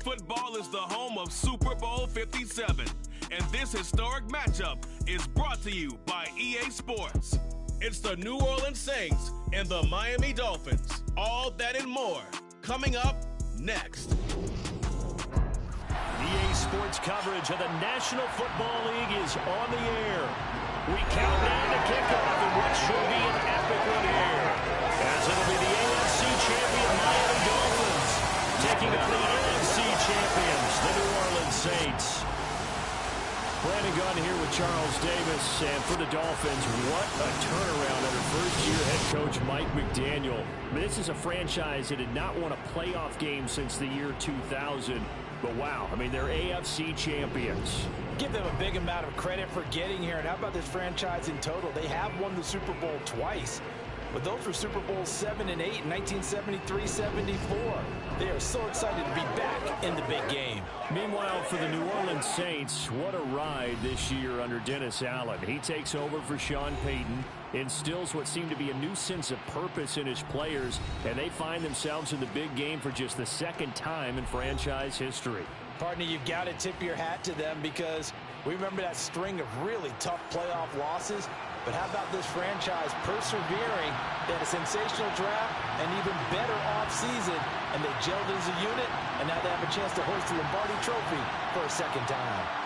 football is the home of Super Bowl 57, and this historic matchup is brought to you by EA Sports. It's the New Orleans Saints and the Miami Dolphins. All that and more coming up next. EA Sports coverage of the National Football League is on the air. We count down to kickoff in what should be an epic one here, as it'll be the AFC champion Miami Dolphins taking on the NFC champions, the New Orleans Saints. Brandon Gunn here with Charles Davis, and for the Dolphins, what a turnaround under first-year head coach Mike McDaniel. I mean, this is a franchise that did not won a playoff game since the year 2000. But wow, I mean, they're AFC champions. Give them a big amount of credit for getting here. And how about this franchise in total? They have won the Super Bowl twice. But those were Super Bowls 7 and 8 in 1973-74. They are so excited to be back in the big game. Meanwhile, for the New Orleans Saints, what a ride this year under Dennis Allen. He takes over for Sean Payton, instills what seemed to be a new sense of purpose in his players, and they find themselves in the big game for just the second time in franchise history. Partner, you've got to tip your hat to them because we remember that string of really tough playoff losses. But how about this franchise persevering? They had a sensational draft, an even better offseason, and they gelled as a unit, and now they have a chance to hoist the Lombardi Trophy for a second time.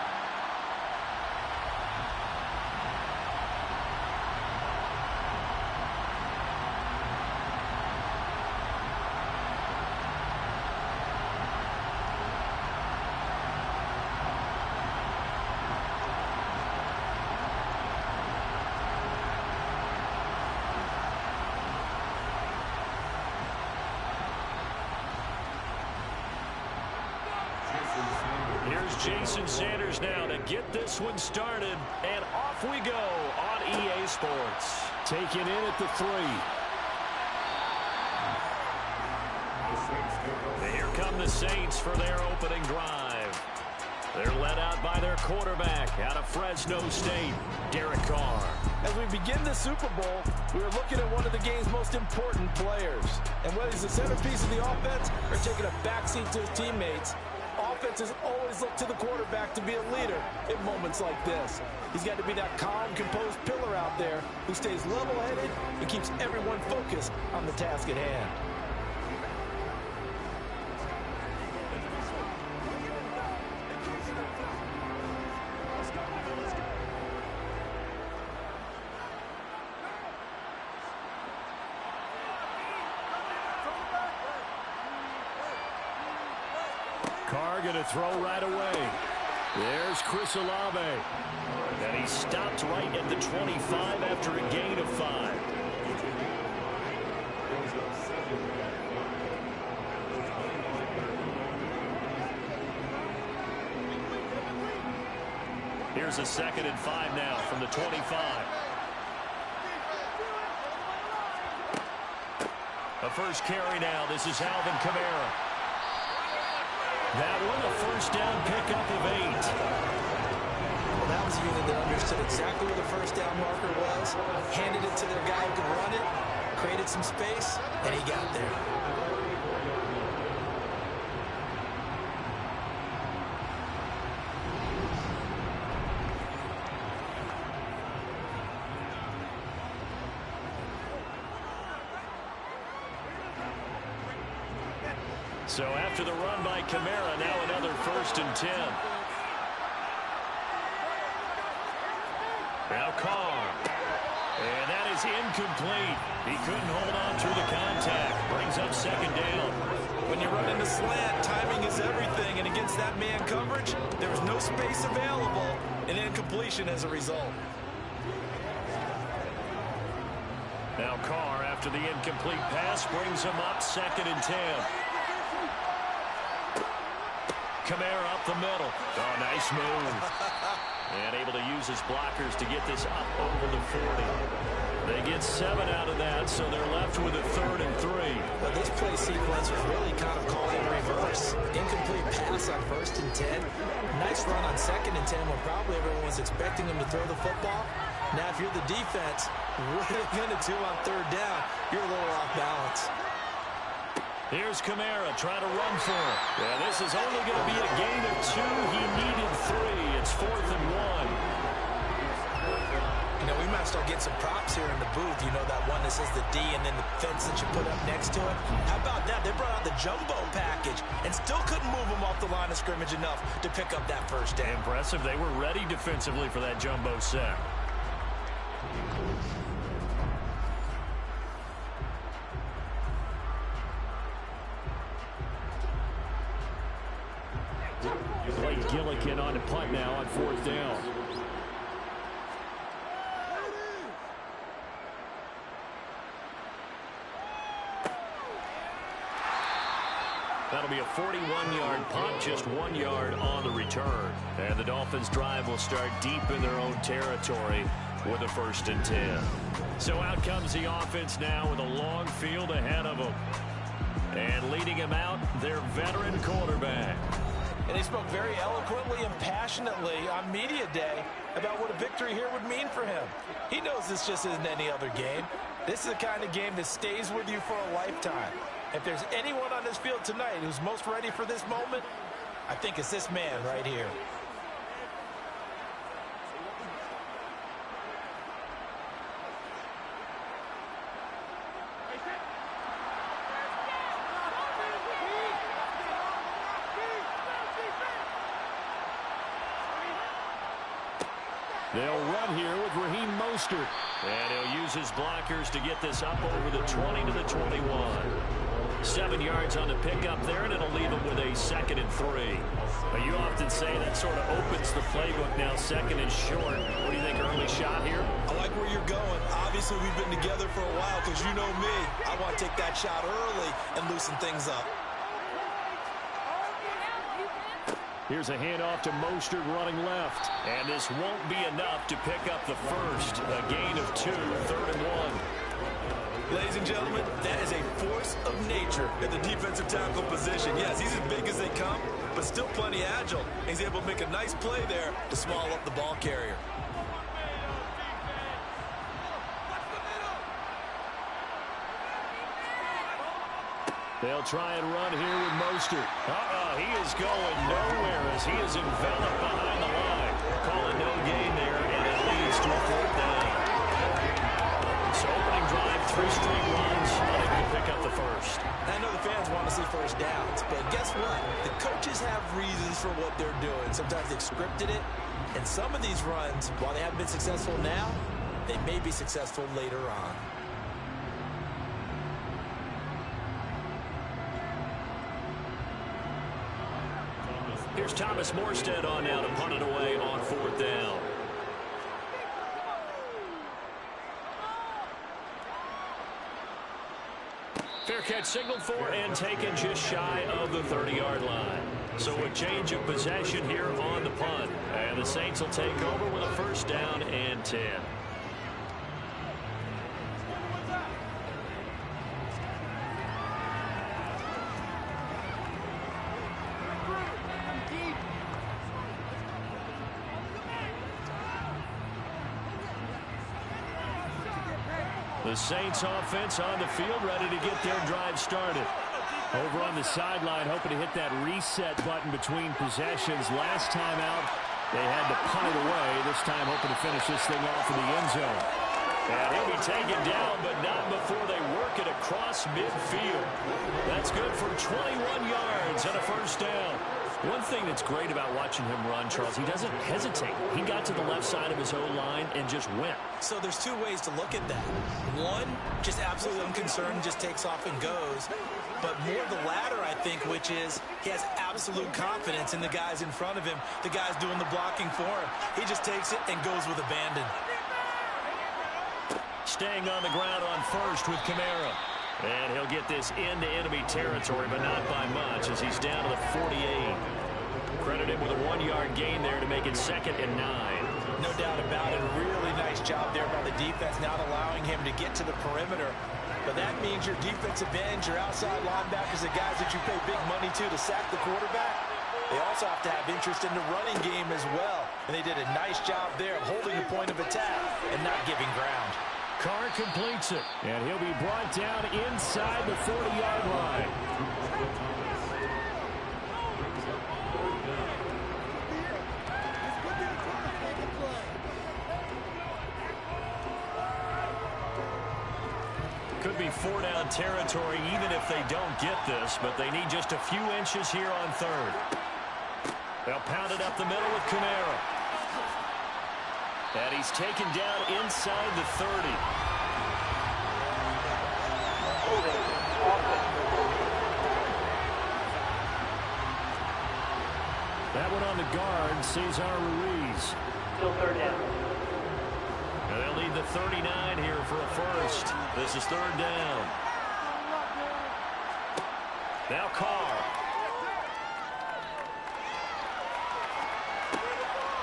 Jason Sanders now to get this one started, and off we go on EA Sports. Taken in at the 3. Here come the Saints for their opening drive. They're led out by their quarterback out of Fresno State, Derek Carr. As we begin the Super Bowl, we are looking at one of the game's most important players. And whether he's the centerpiece of the offense or taking a backseat to his teammates, offenses always look to the quarterback to be a leader in moments like this. He's got to be that calm, composed pillar out there who stays level-headed and keeps everyone focused on the task at hand. Carr going to throw right away. There's Chris Olave. And he stopped right at the 25 after a gain of 5. Here's a 2nd and 5 now from the 25. A first carry now. This is Alvin Kamara. That one, a first down pickup of 8. Well, that was a unit that understood exactly where the first down marker was, handed it to their guy who could run it, created some space, and he got there. So after the run by Kamara, now another 1st and 10. Now Carr. And that is incomplete. He couldn't hold on through the contact. Brings up 2nd down. When you run into slant, timing is everything. And against that man coverage, there was no space available. And incompletion as a result. Now Carr, after the incomplete pass, brings him up 2nd and 10. Kamara up the middle. Oh, nice move. And able to use his blockers to get this up over the 40. They get 7 out of that, so they're left with a 3rd and 3. Well, this play sequence was really kind of called in reverse. Incomplete pass on 1st and 10. Nice run on 2nd and 10 when probably everyone was expecting him to throw the football. Now, if you're the defense, what are they going to do on 3rd down? You're a little off balance. Here's Kamara trying to run for him. Yeah, this is only going to be a gain of 2. He needed 3. It's 4th and 1. You know, we might start getting some props here in the booth. You know, that one that says the D and then the fence that you put up next to it. How about that? They brought out the jumbo package and still couldn't move them off the line of scrimmage enough to pick up that first down. Impressive. They were ready defensively for that jumbo sack. Blake Gillikin on the punt now on 4th down. That'll be a 41-yard punt, just 1 yard on the return. And the Dolphins' drive will start deep in their own territory with a 1st and 10. So out comes the offense now with a long field ahead of them. And leading him out, their veteran quarterback. And he spoke very eloquently and passionately on media day about what a victory here would mean for him. He knows this just isn't any other game. This is the kind of game that stays with you for a lifetime. If there's anyone on this field tonight who's most ready for this moment, I think it's this man right here. They'll run here with Raheem Mostert. And he'll use his blockers to get this up over the 20 to the 21. 7 yards on the pickup there, and it'll leave him with a 2nd and 3. Now, you often say that sort of opens the playbook now, 2nd and short. What do you think, early shot here? I like where you're going. Obviously, we've been together for a while because you know me. I want to take that shot early and loosen things up. Here's a handoff to Mostert running left. And this won't be enough to pick up the first. A gain of 2, 3rd and 1. Ladies and gentlemen, that is a force of nature at the defensive tackle position. Yes, he's as big as they come, but still plenty agile. He's able to make a nice play there to small up the ball carrier. They'll try and run here with Mostert. He is going nowhere as he is enveloped behind the line. Call it no gain there, and it leads to a 4th down. So opening drive, 3 straight runs, unable to pick up the first. I know the fans want to see first downs, but guess what? The coaches have reasons for what they're doing. Sometimes they've scripted it, and some of these runs, while they haven't been successful now, they may be successful later on. Here's Thomas Morstead on now to punt it away on 4th down. Fair catch signaled for and taken just shy of the 30-yard line. So a change of possession here on the punt. And the Saints will take over with a 1st down and 10. The Saints offense on the field, ready to get their drive started. Over on the sideline, hoping to hit that reset button between possessions. Last time out, they had to punt it away. This time, hoping to finish this thing off in the end zone. And he'll be taken down, but not before they work it across midfield. That's good for 21 yards and a 1st down. One thing that's great about watching him run, Charles, he doesn't hesitate. He got to the left side of his O-line and just went. So there's 2 ways to look at that. One, just absolutely unconcerned, just takes off and goes. But more the latter, I think, which is he has absolute confidence in the guys in front of him, the guys doing the blocking for him. He just takes it and goes with abandon. Staying on the ground on 1st with Kamara. And he'll get this into enemy territory, but not by much as he's down to the 48. Credit him with a 1-yard gain there to make it 2nd and 9. No doubt about it. Really nice job there by the defense, not allowing him to get to the perimeter. But that means your defensive ends, your outside linebackers, the guys that you pay big money to sack the quarterback, they also have to have interest in the running game as well. And they did a nice job there of holding the point of attack and not giving ground. Carr completes it, and he'll be brought down inside the 40-yard line. Could be 4-down territory even if they don't get this, but they need just a few inches here on third. They'll pound it up the middle with Kamara. And he's taken down inside the 30. That one on the guard, Cesar Ruiz. Still third down. And they'll need the 39 here for a first. This is third down. Now Carr.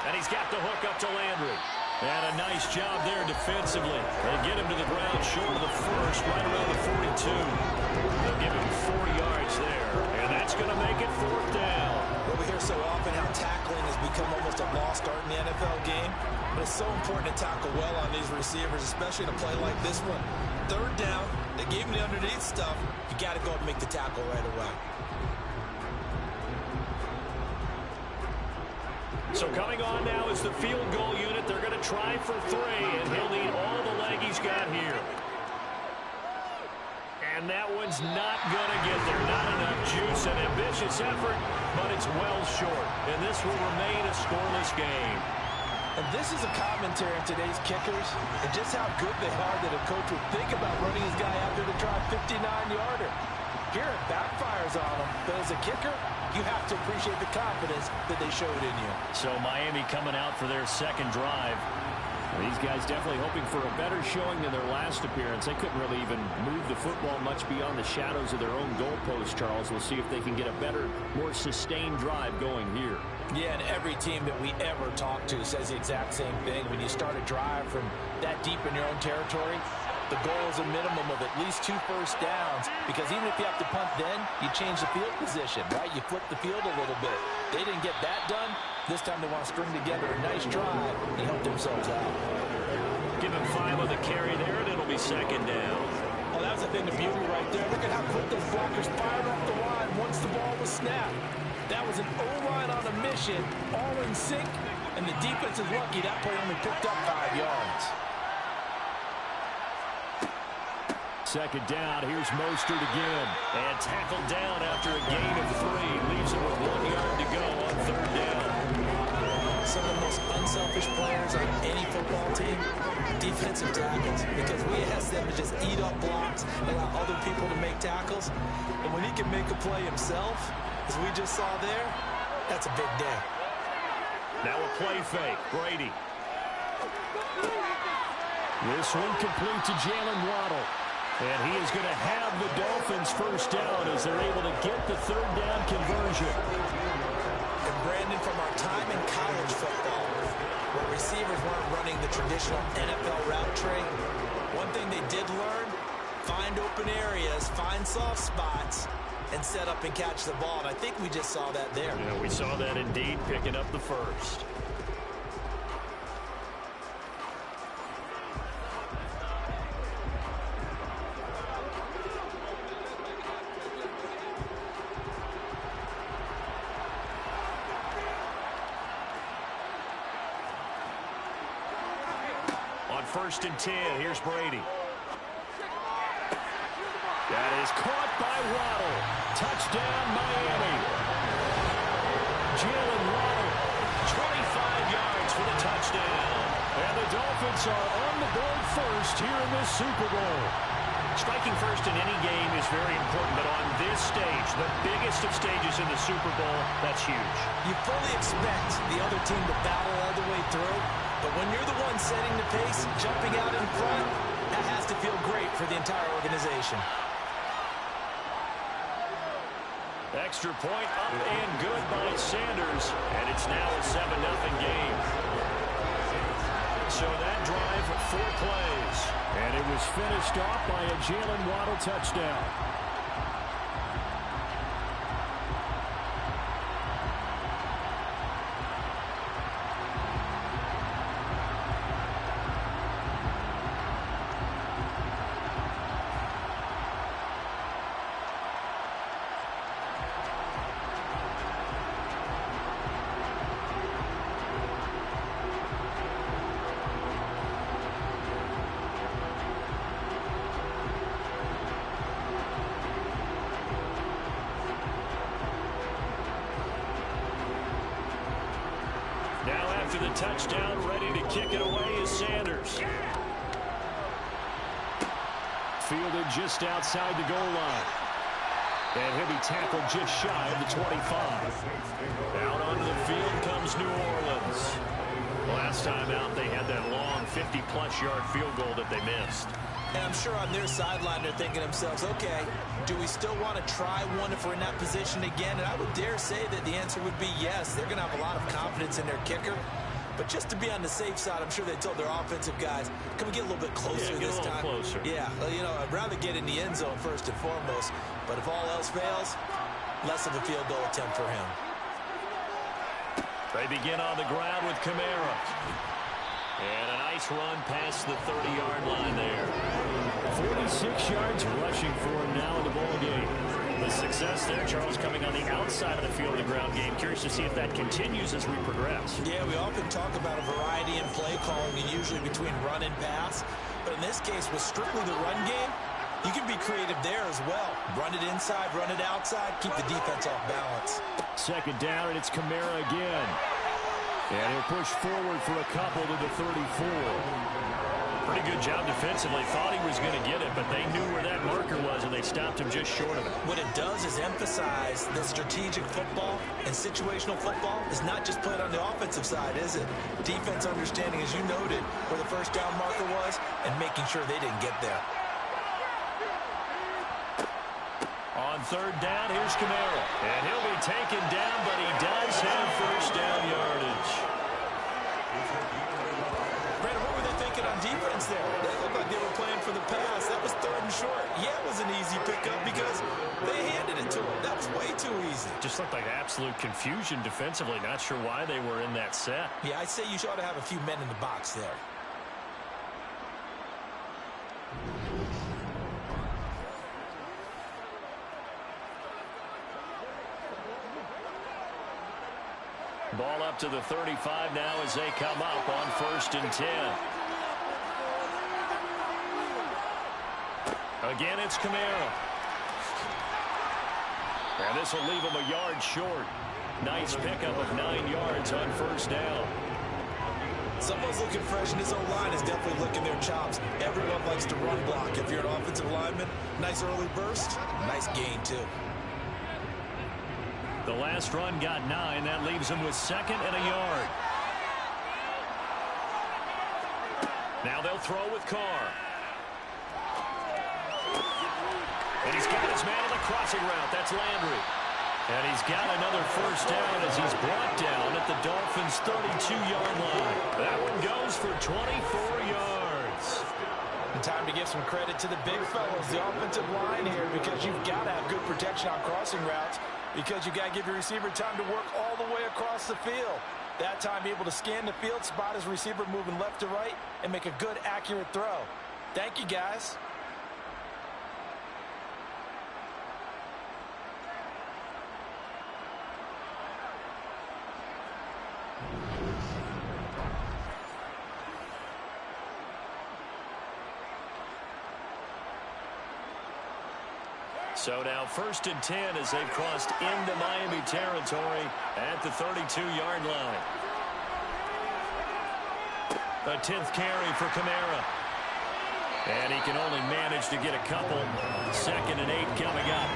And he's got the hook up to Landry. And a nice job there defensively. They get him to the ground short of the first, right around the 42. They'll give him 4 yards there. And that's going to make it fourth down. Well, we hear so often how tackling has become almost a lost art in the NFL game. But it's so important to tackle well on these receivers, especially in a play like this one. Third down, they gave him the underneath stuff. You got to go up and make the tackle right away. So coming on now is the field goal unit. They're going to try for 3, and he'll need all the leg he's got here. And that one's not going to get there. Not enough juice. An ambitious effort, but it's well short. And this will remain a scoreless game. And this is a commentary on today's kickers and just how good they are that a coach would think about running his guy out there to try a 59-yarder. Here it backfires on him, but as a kicker, you have to appreciate the confidence that they showed in you. So Miami coming out for their second drive. These guys definitely hoping for a better showing than their last appearance. They couldn't really even move the football much beyond the shadows of their own goalpost, Charles. We'll see if they can get a better, more sustained drive going here. Yeah, and every team that we ever talk to says the exact same thing. When you start a drive from that deep in your own territory, the goal is a minimum of at least 2 first downs, because even if you have to punt then, you change the field position, right? You flip the field a little bit. They didn't get that done. This time they want to string together a nice drive and help themselves out. Give him 5 on the carry there, and it'll be second down. Well, that was a thing of beauty right there. Look at how quick those blockers fired off the line once the ball was snapped. That was an O-line on a mission, all in sync, and the defense is lucky that play only picked up 5 yards. Second down, here's Mostert again. And tackled down after a gain of 3. Leaves him with 1 yard to go on third down. Some of the most unselfish players on any football team, defensive tackles, because we ask them to just eat up blocks, allow other people to make tackles. And when he can make a play himself, as we just saw there, that's a big day. Now a play fake, Brady. This one complete to Jalen Waddle. And he is going to have the Dolphins first down as they're able to get the third down conversion. And Brandon, from our time in college football, where receivers weren't running the traditional NFL route tree, one thing they did learn, find open areas, find soft spots, and set up and catch the ball. And I think we just saw that there. Yeah, we saw that indeed, picking up the first. First and 10, here's Brady. That is caught by Waddle. Touchdown, Miami. Jalen Waddle, 25 yards for the touchdown. And the Dolphins are on the board first here in this Super Bowl. Striking first in any game is very important, but on this stage, the biggest of stages in the Super Bowl, that's huge. You fully expect the other team to battle all the way through, but when you're the one setting the pace, jumping out in front, that has to feel great for the entire organization. Extra point up and good by Sanders, and it's now a 7-0 game. So that drive, 4 plays, and it was finished off by a Jalen Waddle touchdown. touchdown, ready to kick it away is Sanders. Fielded just outside the goal line. And he'll be tackled just shy of the 25. Out onto the field comes New Orleans. Last time out, they had that long 50-plus yard field goal that they missed. And I'm sure on their sideline they're thinking to themselves, okay, do we still want to try one if we're in that position again? And I would dare say that the answer would be yes. They're going to have a lot of confidence in their kicker. But just to be on the safe side, I'm sure they told their offensive guys, can we get a little bit closer this time? Closer. Yeah, you know, I'd rather get in the end zone first and foremost. But if all else fails, less of a field goal attempt for him. They begin on the ground with Kamara. And a nice run past the 30-yard line there. 46 yards rushing for him now in the ball game. The success there, Charles, coming on the outside of the field of the ground game. Curious to see if that continues as we progress. Yeah, we often talk about a variety in play calling, and usually between run and pass. But in this case, with strictly the run game, you can be creative there as well. Run it inside, run it outside, keep the defense off balance. Second down, and it's Kamara again. And he'll push forward for a couple to the 34. Pretty good job defensively. Thought he was going to get it, but they knew where that marker was, and they stopped him just short of it. What it does is emphasize that strategic football and situational football is not just played on the offensive side, is it? Defense understanding, as you noted, where the first down marker was and making sure they didn't get there. On third down, here's Kamara. And he'll be taken down, but he does have first down yardage. Brandon, what were they thinking on defense there? They looked like they were playing for the pass. That was third and short. Yeah, it was an easy pickup because they handed it to him. That was way too easy. Just looked like absolute confusion defensively. Not sure why they were in that set. Yeah, I'd say you ought to have a few men in the box there. Ball up to the 35 now as they come up on 1st and 10. Again, it's Kamara. And this will leave him a yard short. Nice pickup of 9 yards on 1st down. Someone's looking fresh, and this O-line is definitely licking their chops. Everyone likes to run block. If you're an offensive lineman, nice early burst, nice gain too. The last run got 9. That leaves him with 2nd and a yard. Now they'll throw with Carr. And he's got his man on the crossing route. That's Landry. And he's got another first down as he's brought down at the Dolphins' 32-yard line. That one goes for 24 yards. And time to give some credit to the big fellas, the offensive line here, because you've got to have good protection on crossing routes, because you've got to give your receiver time to work all the way across the field. That time, be able to scan the field, spot his receiver moving left to right, and make a good, accurate throw. Thank you, guys. So now 1st and 10 as they've crossed into Miami territory at the 32-yard line. A 10th carry for Kamara. And he can only manage to get a couple. 2nd and 8 coming up.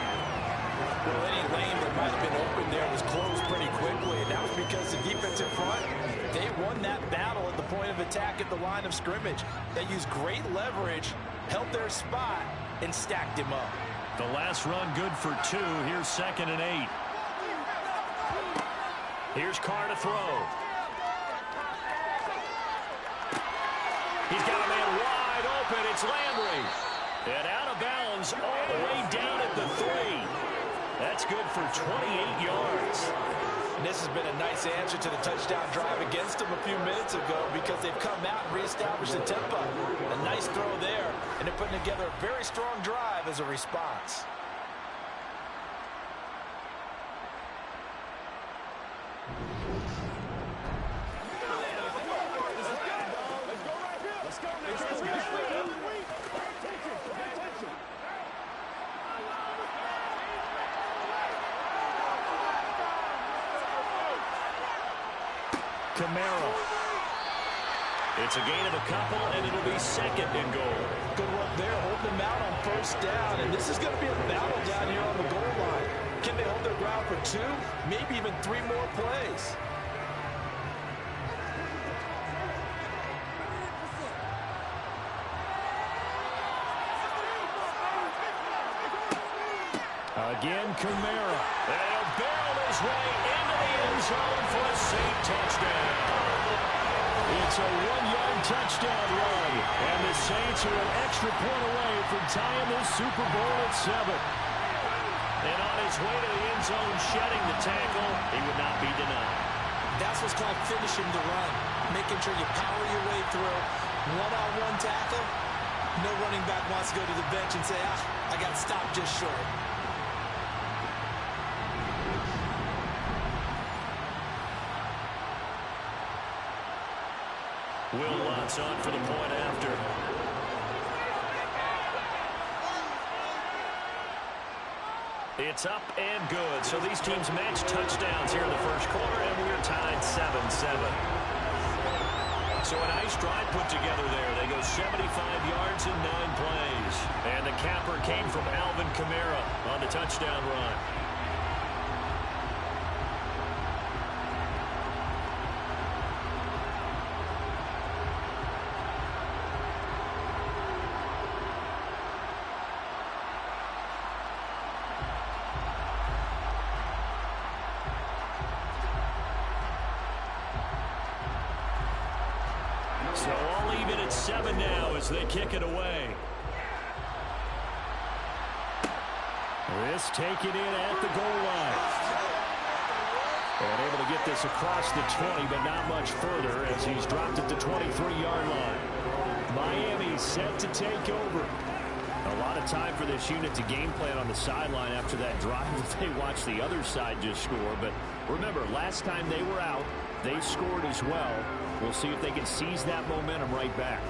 Well, any lane that might have been open there was closed pretty quickly. And that was because the defense in front, they won that battle at the point of attack at the line of scrimmage. They used great leverage, held their spot, and stacked him up. The last run good for 2. Here's 2nd and 8. Here's Carr to throw. He's got a man wide open. It's Landry. And out of bounds all the way down at the 3. That's good for 28 yards. And this has been a nice answer to the touchdown drive against them a few minutes ago, because they've come out and reestablished the tempo. A nice throw there, and they're putting together a very strong drive as a response. Kamara. It's a gain of a couple, and it'll be second and goal. Good work there, holding them out on first down. And this is going to be a battle down here on the goal line. Can they hold their ground for 2, maybe even 3 more plays? Again, Kamara. And he'll barrel his way into the end zone for a safe touchdown. It's a 1-yard touchdown run. And the Saints are an extra point away from tying this Super Bowl at 7. And on his way to the end zone, shedding the tackle, he would not be denied. That's what's called finishing the run. Making sure you power your way through. One-on-one tackle. No running back wants to go to the bench and say, I got stopped just short. Will Lutz on for the point after. It's up and good. So these teams match touchdowns here in the first quarter, and we're tied 7-7. So a nice drive put together there. They go 75 yards in 9 plays. And the capper came from Alvin Kamara on the touchdown run. So all even at 7 now as they kick it away. This taken in at the goal line. And able to get this across the 20, but not much further as he's dropped at the 23-yard line. Miami set to take over. A lot of time for this unit to game plan on the sideline after that drive that they watched the other side just score. But remember, last time they were out, they scored as well. We'll see if they can seize that momentum right back.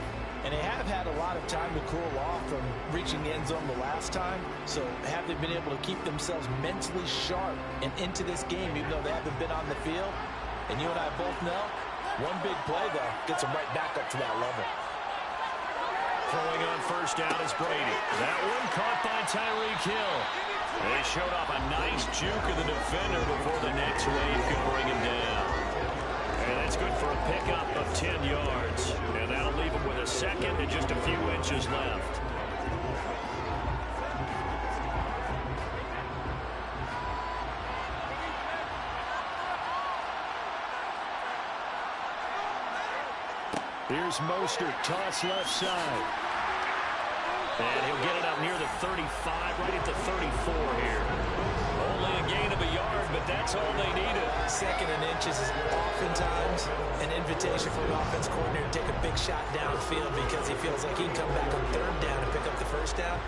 And they have had a lot of time to cool off from reaching the end zone the last time. So have they been able to keep themselves mentally sharp and into this game, even though they haven't been on the field? And you and I both know, one big play, though, gets them right back up to that level. Throwing on first down is Brady. That one caught by Tyreek Hill. They showed off a nice juke of the defender before the next wave could bring him down. And that's good for a pickup of 10 yards. And that'll leave him with a second and just a few inches left. Here's Mostert, toss left side. And he'll get it up near the 35, right at the 34 here. Only a gain of a yard, but that's all they needed. Second and inches is oftentimes an invitation for an offense coordinator to take a big shot downfield because he feels like he can come back on third down and pick up the first down.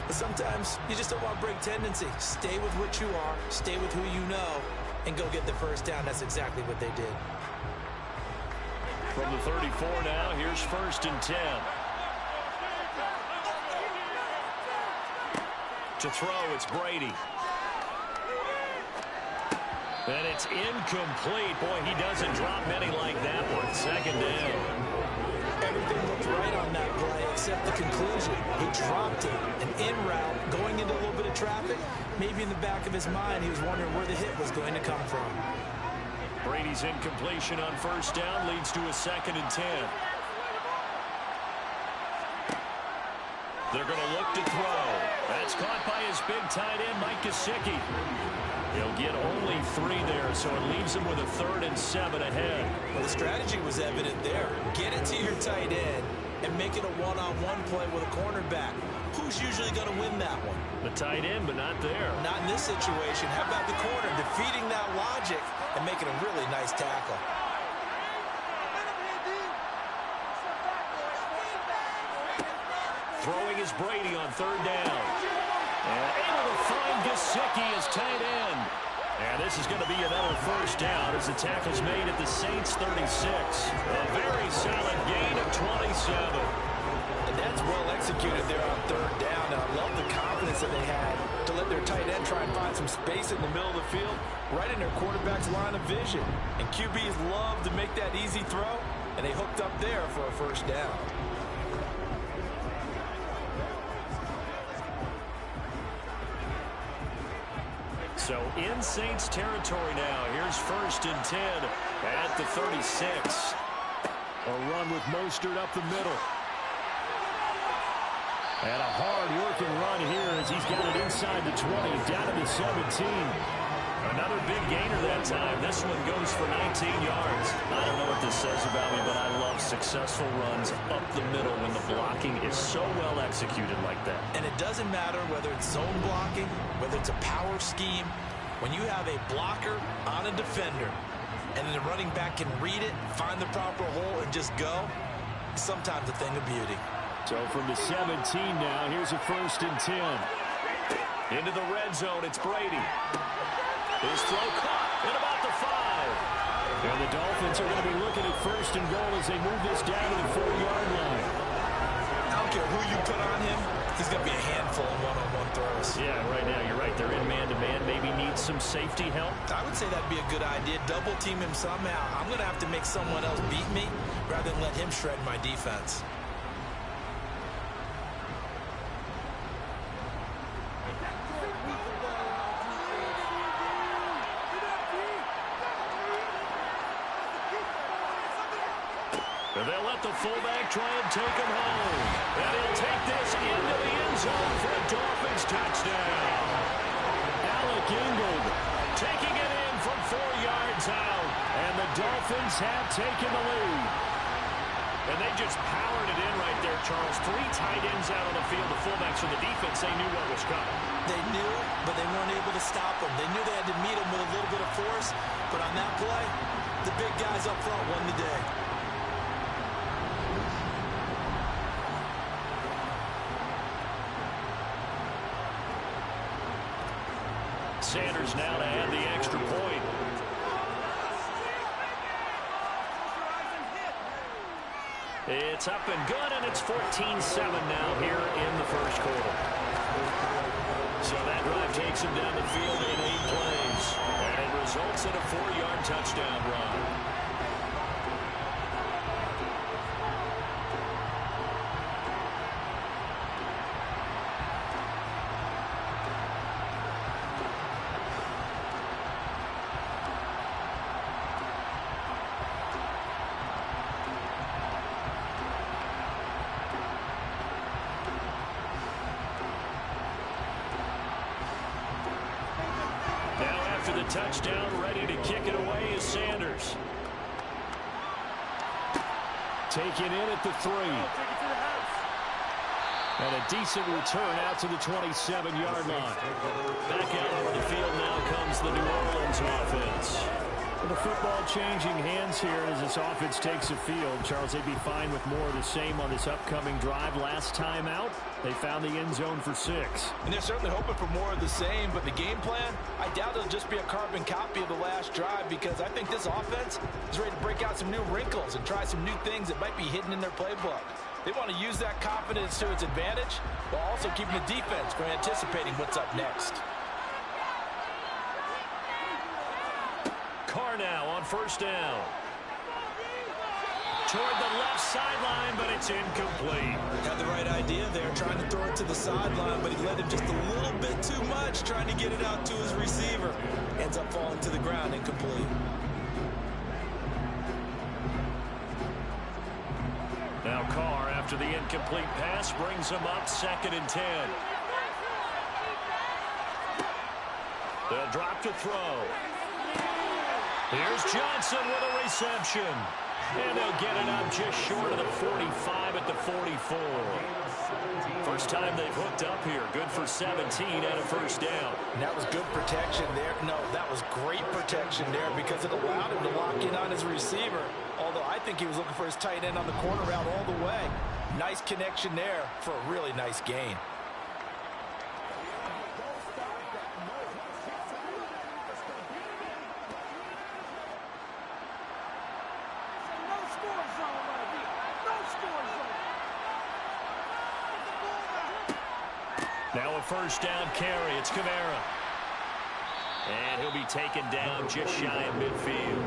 But sometimes you just don't want to break tendency. Stay with what you are, stay with who you know, and go get the first down. That's exactly what they did. From the 34 now, here's first and 10. To throw, it's Brady. And it's incomplete. Boy, he doesn't drop many like that one. Second down. Everything looked right on that play except the conclusion. He dropped it. An in route, going into a little bit of traffic. Maybe in the back of his mind, he was wondering where the hit was going to come from. Brady's incompletion on first down leads to a second and 10. They're going to look to throw. That's caught by his big tight end, Mike Gesicki. He'll get only 3 there, so it leaves him with a 3rd and 7 ahead. Well, the strategy was evident there. Get it to your tight end and make it a one-on-one play with a cornerback. Who's usually going to win that one? The tight end, but not there. Not in this situation. How about the corner defeating that logic and making a really nice tackle? Throwing is Brady on third down. And able to find Gesicki as tight end. And this is going to be another first down as the tackle's made at the Saints 36. A very solid gain of 27. And that's well executed there on third down. And I love the confidence that they had to let their tight end try and find some space in the middle of the field, right in their quarterback's line of vision. And QBs love to make that easy throw, and and they hooked up there for a first down. So in Saints territory now. Here's 1st and 10 at the 36. A run with Mostert up the middle. And a hard-working run here as he's got it inside the 20, down to the 17. Another big gainer that time. This one goes for 19 yards. I don't know what this says about me, but I love successful runs up the middle when the blocking is so well executed like that. And it doesn't matter whether it's zone blocking, whether it's a power scheme. When you have a blocker on a defender, and then the running back can read it, find the proper hole, and just go, sometimes a thing of beauty. So from the 17 now, here's a 1st and 10. Into the red zone, it's Brady. His throw caught at about the 5. And the Dolphins are going to be looking at 1st and goal as they move this down to the 4-yard line. I don't care who you put on him, he's going to be a handful of one-on-one throws. Yeah, right now, you're right. They're in man-to-man, maybe need some safety help. I would say that'd be a good idea. Double team him somehow. I'm going to have to make someone else beat me rather than let him shred my defense. And they'll let the fullback try and take him home. And he'll take this into the end zone for a Dolphins touchdown. Alec Ingold taking it in from 4 yards out. And the Dolphins have taken the lead. And they just powered it in right there, Charles. 3 tight ends out on the field. The fullbacks from the defense, they knew what was coming. They knew, but they weren't able to stop him. They knew they had to meet him with a little bit of force. But on that play, the big guys up front won the day. Sanders now to add the extra point. It's up and good, and it's 14-7 now here in the first quarter. So that drive takes him down the field in 8 plays, and it results in a 4-yard touchdown run. After the touchdown, ready to kick it away is Sanders. Taken in at the 3. And a decent return out to the 27-yard line. Back out on the field now comes the New Orleans offense. The football changing hands here as this offense takes the field. Charles, they'd be fine with more of the same on this upcoming drive. Last time out, they found the end zone for 6. And they're certainly hoping for more of the same, but the game plan, I doubt it'll just be a carbon copy of the last drive, because I think this offense is ready to break out some new wrinkles and try some new things that might be hidden in their playbook. They want to use that confidence to its advantage while also keeping the defense from anticipating what's up next. Carr now on 1st down. Toward the left sideline, but it's incomplete. Had the right idea there, trying to throw it to the sideline, but he led him just a little bit too much, trying to get it out to his receiver. Ends up falling to the ground, incomplete. Now Carr, after the incomplete pass, brings him up 2nd and 10. They'll drop to throw. Here's Johnson with a reception. And they'll get it up just short of the 45 at the 44. First time they've hooked up here. Good for 17 and a 1st down. And that was good protection there. No, that was great protection there because it allowed him to lock in on his receiver. Although I think he was looking for his tight end on the corner route all the way. Nice connection there for a really nice gain. Now a 1st down carry. It's Kamara. And he'll be taken down just shy of midfield.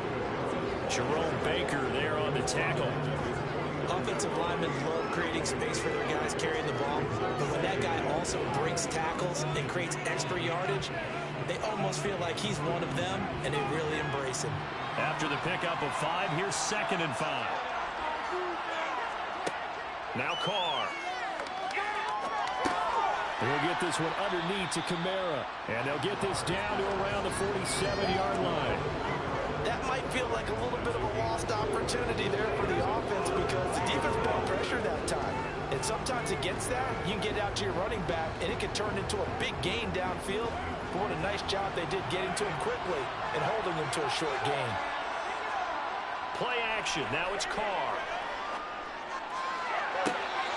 Jerome Baker there on the tackle. Offensive linemen love creating space for their guys carrying the ball, but when that guy also breaks tackles and creates extra yardage, they almost feel like he's one of them, and they really embrace him. After the pickup of 5, here's 2nd and 5. Now Carr. He'll get this one underneath to Kamara. And they'll get this down to around the 47-yard line. That might feel like a little bit of a lost opportunity there for the offense because the defense brought pressure that time. And sometimes against that, you can get out to your running back, and it can turn into a big gain downfield. But what a nice job they did getting to him quickly and holding him to a short gain. Play action. Now it's Carr.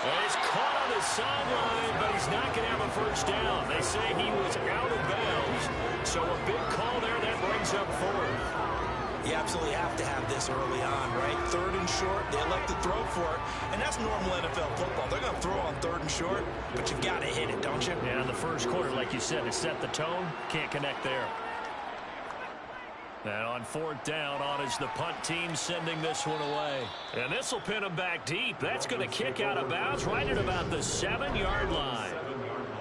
And he's caught on the sideline, but he's not going to have a first down. They say he was out of bounds. So a big call there that brings up 4th. You absolutely have to have this early on, right? 3rd and short, they elect to throw for it, and that's normal NFL football. They're going to throw on 3rd and short, but you've got to hit it, don't you? Yeah, in the first quarter, like you said, to set the tone, can't connect there. And on 4th down, on is the punt team sending this one away. And this will pin him back deep. That's going to kick out of bounds right at about the 7-yard line.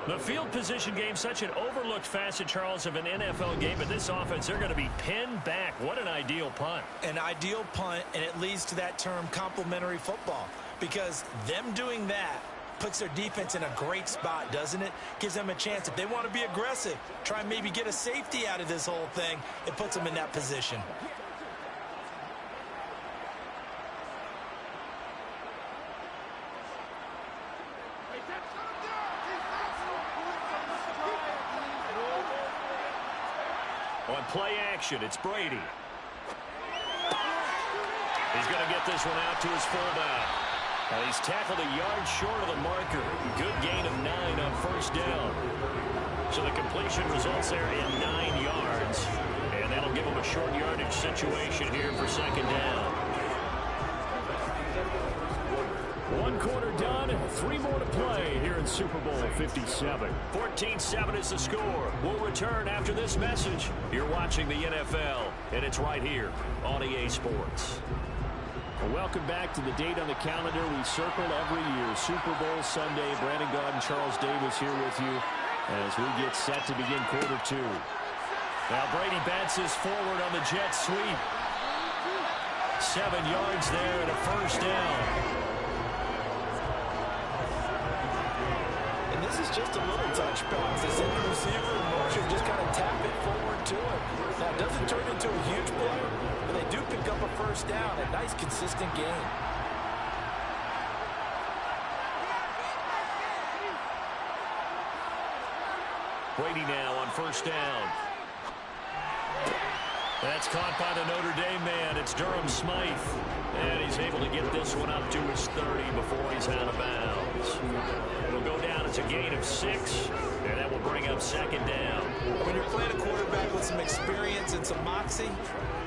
The field position game, such an overlooked facet, Charles, of an NFL game. But this offense, they're going to be pinned back. What an ideal punt. An ideal punt, and it leads to that term complementary football. Because them doing that puts their defense in a great spot, doesn't it? Gives them a chance. If they want to be aggressive, try and maybe get a safety out of this whole thing, it puts them in that position. On play action, it's Brady. He's going to get this one out to his fullback. And he's tackled a yard short of the marker. Good gain of 9 on 1st down. So the completion results there in 9 yards. And that'll give him a short yardage situation here for 2nd down. 1 quarter done, 3 more to play here in Super Bowl 57. 14-7 is the score. We'll return after this message. You're watching the NFL, and it's right here on EA Sports. Well, welcome back to the date on the calendar we circle every year. Super Bowl Sunday. Brandon Gaudin, Charles Davis here with you as we get set to begin quarter 2. Now Brady bounces forward on the jet sweep. 7 yards there and a 1st down. This is just a little touch pass. They send the receiver in motion, just kind of tap it forward to him. Now, it doesn't turn into a huge play, but they do pick up a 1st down. A nice, consistent gain. Brady now on 1st down. That's caught by the Notre Dame man. It's Durham Smythe. And he's able to get this one up to his 30 before he's out of bounds. It'll go down. It's a gain of 6. And that will bring up 2nd down. When you're playing a quarterback with some experience and some moxie,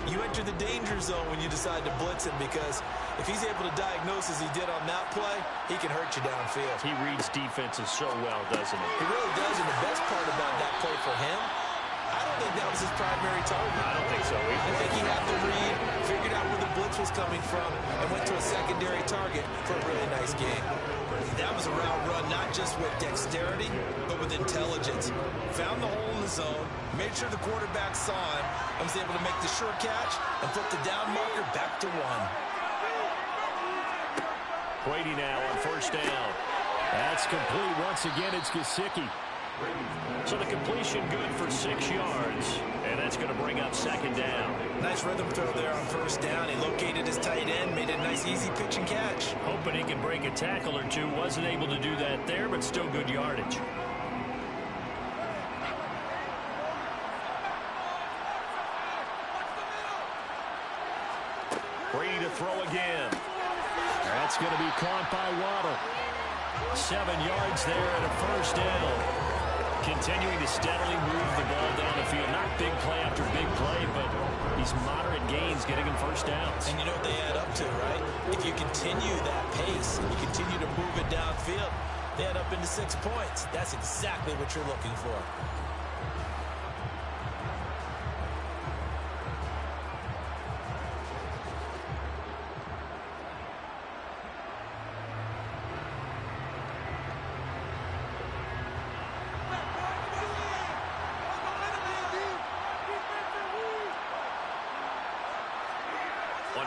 you enter the danger zone when you decide to blitz him, because if he's able to diagnose as he did on that play, he can hurt you downfield. He reads defenses so well, doesn't he? He really does, and the best part about that play for him, I don't think that was his primary target. I don't think so either. I think he had the read, figured out where the blitz was coming from, and went to a secondary target for a really nice game. That was a route run not just with dexterity, but with intelligence. Found the hole in the zone, made sure the quarterback saw him, and was able to make the sure catch and flip the down marker back to 1. Brady now on 1st down. That's complete. Once again, it's Gesicki. So the completion good for 6 yards, and that's going to bring up 2nd down. Nice rhythm throw there on 1st down. He located his tight end, made it a nice easy pitch and catch. Hoping he can break a tackle or two. Wasn't able to do that there, but still good yardage. Brady to throw again. That's going to be caught by Waddle. 7 yards there and a 1st down. Continuing to steadily move the ball down the field. Not big play after big play, but these moderate gains getting him 1st downs. And you know what they add up to, right? If you continue that pace and you continue to move it downfield, they add up into 6 points. That's exactly what you're looking for.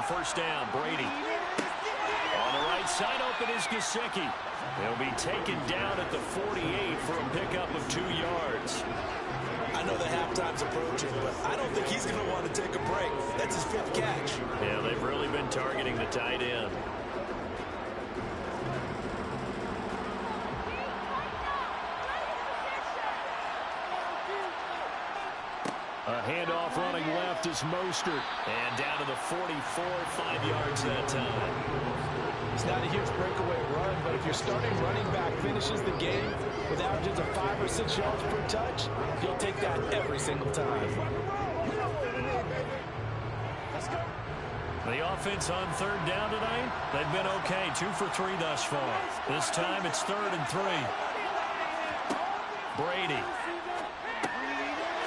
first down. Brady. On the right side open is Gesicki. He'll be taken down at the 48 for a pickup of 2 yards. I know the halftime's approaching, but I don't think he's going to want to take a break. That's his 5th catch. Yeah, they've really been targeting the tight end. A handoff running left is Mostert. And down to the 44, 5 yards that time. It's not a huge breakaway run, but if your starting running back finishes the game with averages of 5 or 6 yards per touch, he'll take that every single time. The offense on 3rd down tonight, they've been okay. 2 for 3 thus far. This time it's 3rd and 3. Brady.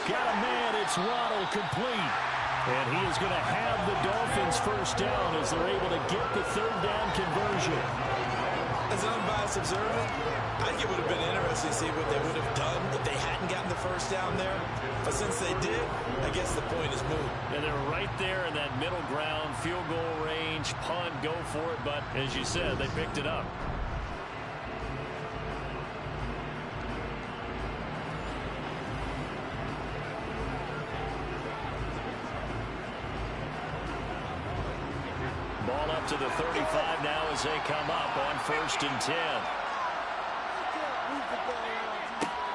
Got a man, it's Waddle, complete. And he is going to have the Dolphins first down as they're able to get the 3rd down conversion. As an unbiased observer, I think it would have been interesting to see what they would have done if they hadn't gotten the first down there. But since they did, I guess the point is moot. And they're right there in that middle ground, field goal range, punt, go for it. But as you said, they picked it up. Ball up to the 35 now as they come up on 1st and 10.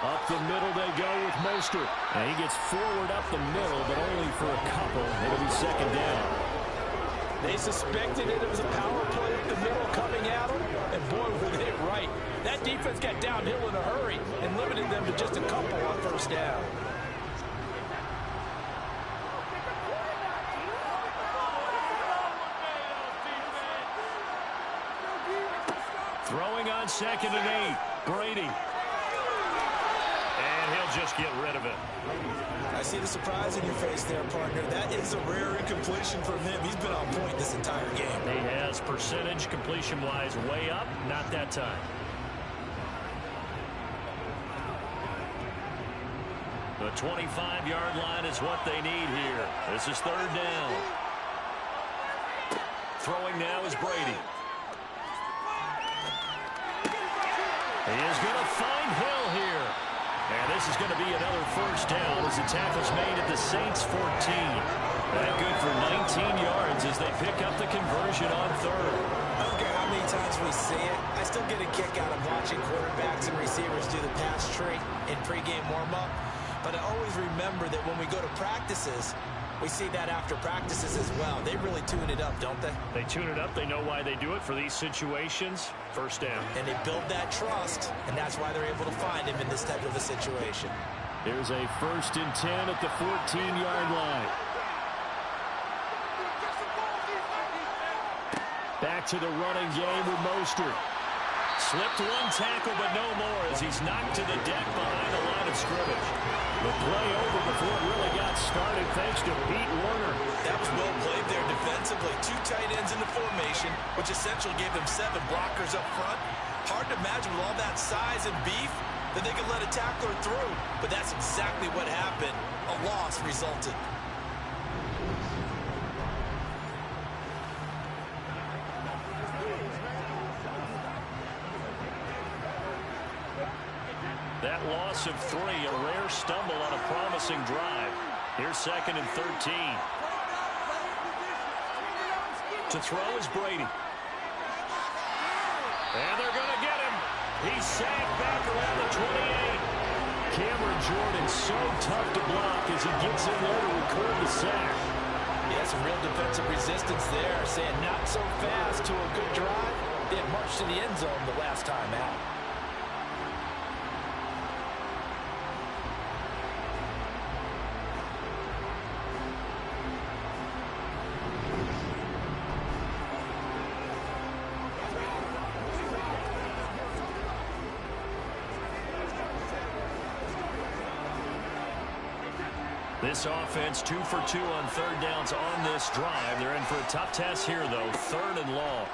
Up the middle they go with Mostert. And he gets forward up the middle, but only for a couple. It'll be 2nd down. They suspected it was a power play up the middle coming at them, and boy, were they right. That defense got downhill in a hurry and limited them to just a couple on 1st down. Throwing on 2nd and 8. Brady. And he'll just get rid of it. I see the surprise in your face there, partner. That is a rare incompletion from him. He's been on point this entire game. He has percentage completion-wise way up. Not that time. The 25-yard line is what they need here. This is 3rd down. Throwing now is Brady. He is going to find Hill here. And this is going to be another first down as the tackle's made at the Saints 14. And good for 19 yards as they pick up the conversion on 3rd. I don't care how many times we see it. I still get a kick out of watching quarterbacks and receivers do the pass tree in pregame warm-up. But I always remember that when we go to practices, we see that after practices as well. They really tune it up, don't they? They tune it up. They know why they do it for these situations. First down. And they build that trust, and that's why they're able to find him in this type of a situation. Here's a 1st and 10 at the 14-yard line. Back to the running game with Mostert. Slipped one tackle, but no more as he's knocked to the deck behind the line of scrimmage. The play over before it really got started thanks to Pete Werner. That was well played there defensively. 2 tight ends in the formation, which essentially gave them 7 blockers up front. Hard to imagine with all that size and beef that they could let a tackler through. But that's exactly what happened. A loss resulted. That loss of 3, a rare stumble on a promising drive. Here's 2nd and 13. To throw is Brady. And they're going to get him. He's sacked back around the 28. Cameron Jordan so tough to block as he gets in there to record the sack. Yeah, some real defensive resistance there. Saying not so fast to a good drive. They had marched to the end zone the last time out. This offense 2 for 2 on 3rd downs on this drive. They're in for a tough task here, though. 3rd and long.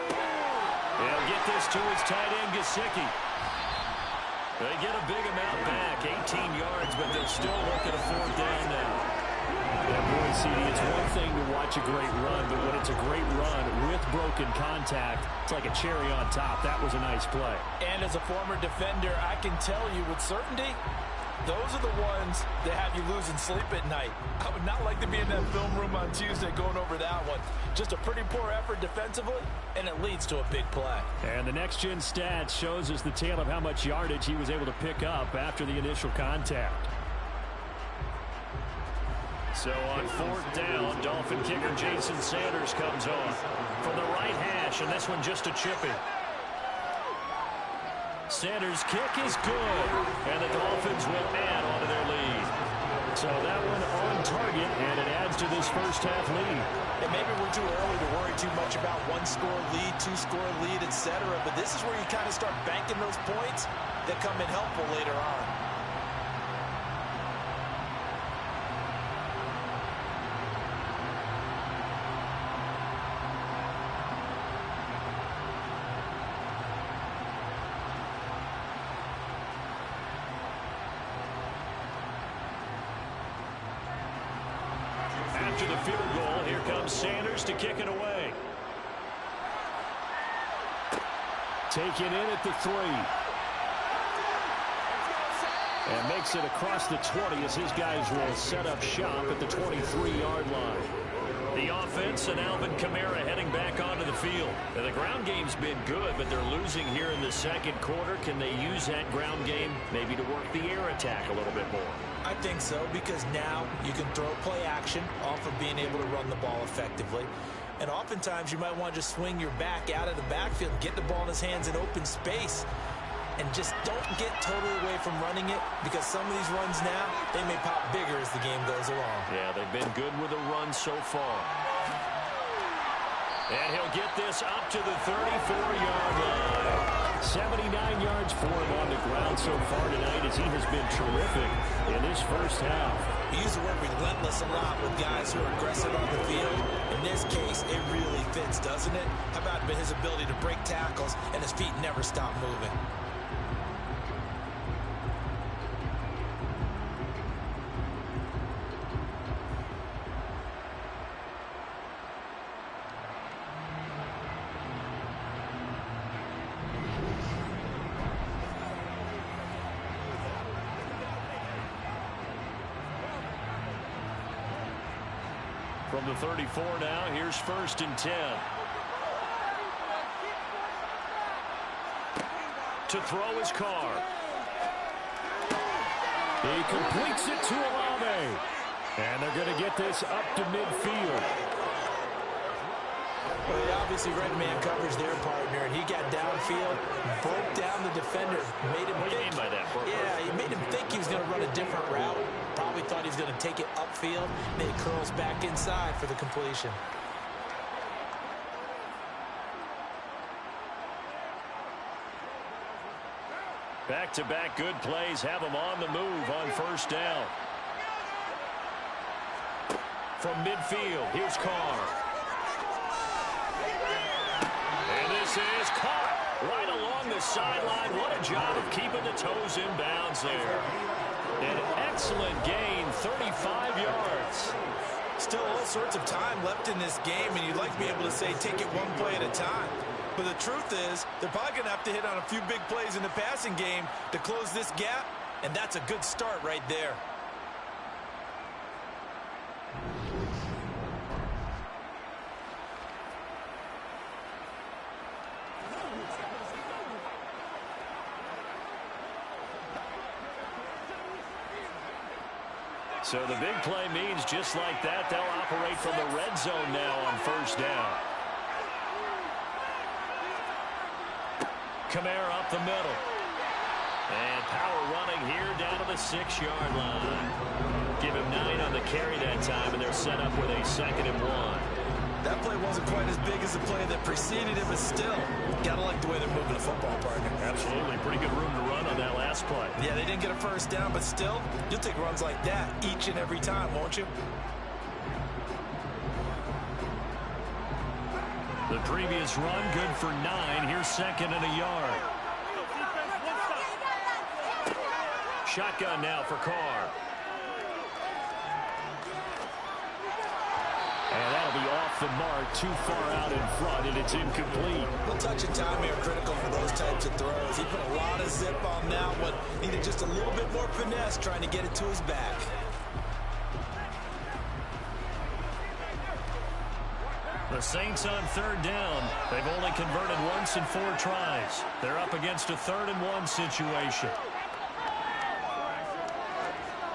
They'll get this to his tight end, Gesicki. They get a big amount back, 18 yards, but they'll still look at a 4th down now. Yeah, boy, CD, it's one thing to watch a great run, but when it's a great run with broken contact, it's like a cherry on top. That was a nice play. And as a former defender, I can tell you with certainty, those are the ones that have you losing sleep at night. I would not like to be in that film room on Tuesday going over that one. Just a pretty poor effort defensively, and it leads to a big play. And the next-gen stats shows us the tale of how much yardage he was able to pick up after the initial contact. So on 4th down, Dolphin kicker Jason Sanders comes on from the right hash, and this one just a chippy. Sanders' kick is good, and the Dolphins will add on to their lead. So that one on target, and it adds to this first half lead. And maybe we're too early to worry too much about one-score lead, two-score lead, etc. But this is where you kind of start banking those points that come in helpful later on. After the field goal, here comes Sanders to kick it away. Taken in at the 3. And makes it across the 20 as his guys will set up shop at the 23-yard line. The offense and Alvin Kamara heading back onto the field. And the ground game's been good, but they're losing here in the second quarter. Can they use that ground game maybe to work the air attack a little bit more? I think so, because now you can throw play action off of being able to run the ball effectively. And oftentimes you might want to just swing your back out of the backfield, get the ball in his hands in open space, and just don't get totally away from running it, because some of these runs now, they may pop bigger as the game goes along. Yeah, they've been good with a run so far. And he'll get this up to the 34-yard line. 79 yards for him on the ground so far tonight, as he has been terrific in this first half. We use the word relentless a lot with guys who are aggressive on the field. In this case, it really fits, doesn't it? How about his ability to break tackles and his feet never stop moving? From the 34 now, here's 1st and 10. To throw his Carr. He completes it to Olave. And they're going to get this up to midfield. Well, they obviously read man coverage their partner, and he got downfield, broke down the defender, made him What do you mean by that? Yeah, he made him think he was going to run a different route. Probably thought he was going to take it upfield, and then he curls back inside for the completion. Back-to-back good plays have him on the move on 1st down. From midfield, here's Carr. And this is caught right along the sideline. What a job of keeping the toes in bounds there. An excellent gain, 35 yards. Still all sorts of time left in this game, and you'd like to be able to say take it one play at a time. But the truth is, they're probably going to have to hit on a few big plays in the passing game to close this gap, and that's a good start right there. So the big play means just like that, they'll operate from the red zone now on 1st down. Kamara up the middle. And power running here down to the 6-yard line. Give him 9 on the carry that time, and they're set up with a 2nd and 1. That play wasn't quite as big as the play that preceded it, but still, gotta like the way they're moving the football, partner. Absolutely. Pretty good room to run on that last play. Yeah, they didn't get a 1st down, but still, you'll take runs like that each and every time, won't you? The previous run, good for 9. Here's 2nd and a yard. Shotgun now for Carr. off the mark, too far out in front, and it's incomplete. A touch of time here critical for those types of throws. He put a lot of zip on that one. Needed just a little bit more finesse trying to get it to his back. The Saints on third down. They've only converted once in 4 tries. They're up against a 3rd-and-1 situation.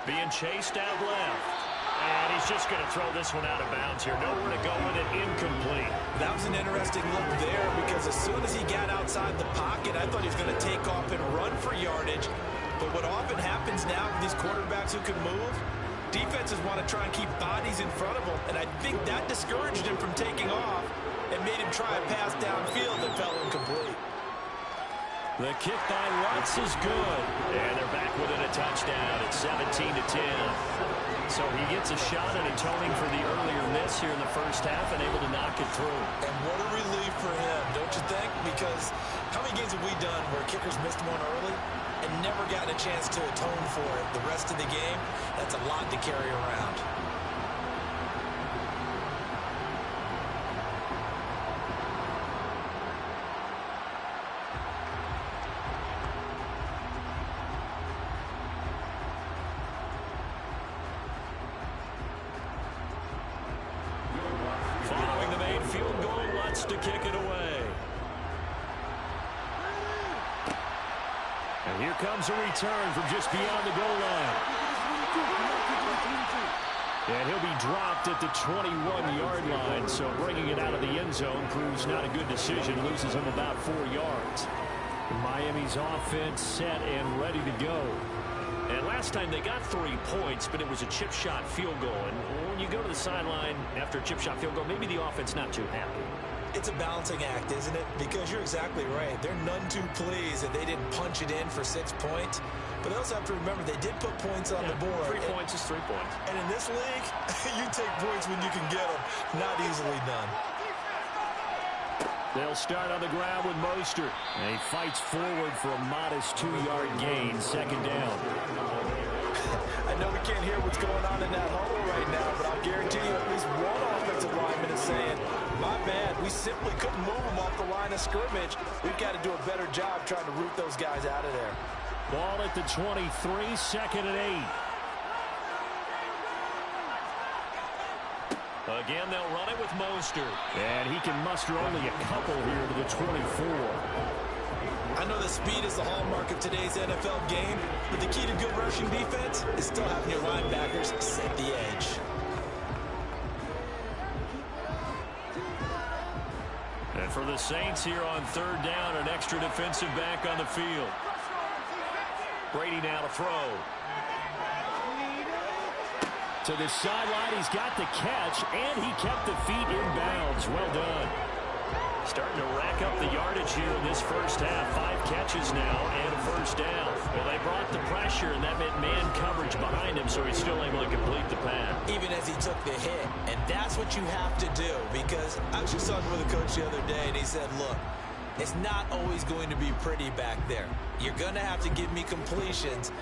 Being chased out left. And he's just going to throw this one out of bounds here. Nowhere to go with it. Incomplete. That was an interesting look there because as soon as he got outside the pocket, I thought he was going to take off and run for yardage. But what often happens now with these quarterbacks who can move, defenses want to try and keep bodies in front of them. And I think that discouraged him from taking off and made him try a pass downfield that fell incomplete. The kick by Lutz is good. And they're back within a touchdown. It's 17-10. So he gets a shot at atoning for the earlier miss here in the first half and able to knock it through. And what a relief for him, don't you think? Because how many games have we done where kickers missed one early and never gotten a chance to atone for it the rest of the game? That's a lot to carry around. To kick it away. And here comes a return from just beyond the goal line. And he'll be dropped at the 21-yard line, so bringing it out of the end zone proves not a good decision. Loses him about 4 yards. Miami's offense set and ready to go. And last time they got 3 points, but it was a chip shot field goal. And when you go to the sideline after a chip shot field goal, maybe the offense not too happy. It's a balancing act, isn't it? Because you're exactly right. They're none too pleased that they didn't punch it in for 6 points. But they also have to remember they did put points on the board. 3 points is 3 points. And in this league, you take points when you can get them. Not easily done. They'll start on the ground with Mostert. And he fights forward for a modest 2-yard gain, 2nd down. I know we can't hear what's going on in that huddle right now, but I'll guarantee you at least one offensive lineman is saying, my bad, we simply couldn't move them off the line of scrimmage. We've got to do a better job trying to root those guys out of there. Ball at the 23, 2nd and 8. Again, they'll run it with Mostert. And he can muster only a couple here to the 24. I know that speed is the hallmark of today's NFL game, but the key to good rushing defense is still having your linebackers set the edge. And for the Saints here on 3rd down, an extra defensive back on the field. Brady now to throw. To the sideline, he's got the catch, and he kept the feet in bounds. Well done. Starting to rack up the yardage here in this first half. 5 catches now and a 1st down. Well, they brought the pressure, and that meant man coverage behind him, so he's still able to complete the pass. Even as he took the hit. And that's what you have to do, because I was just talking with a coach the other day, and he said, look, it's not always going to be pretty back there. You're going to have to give me completions.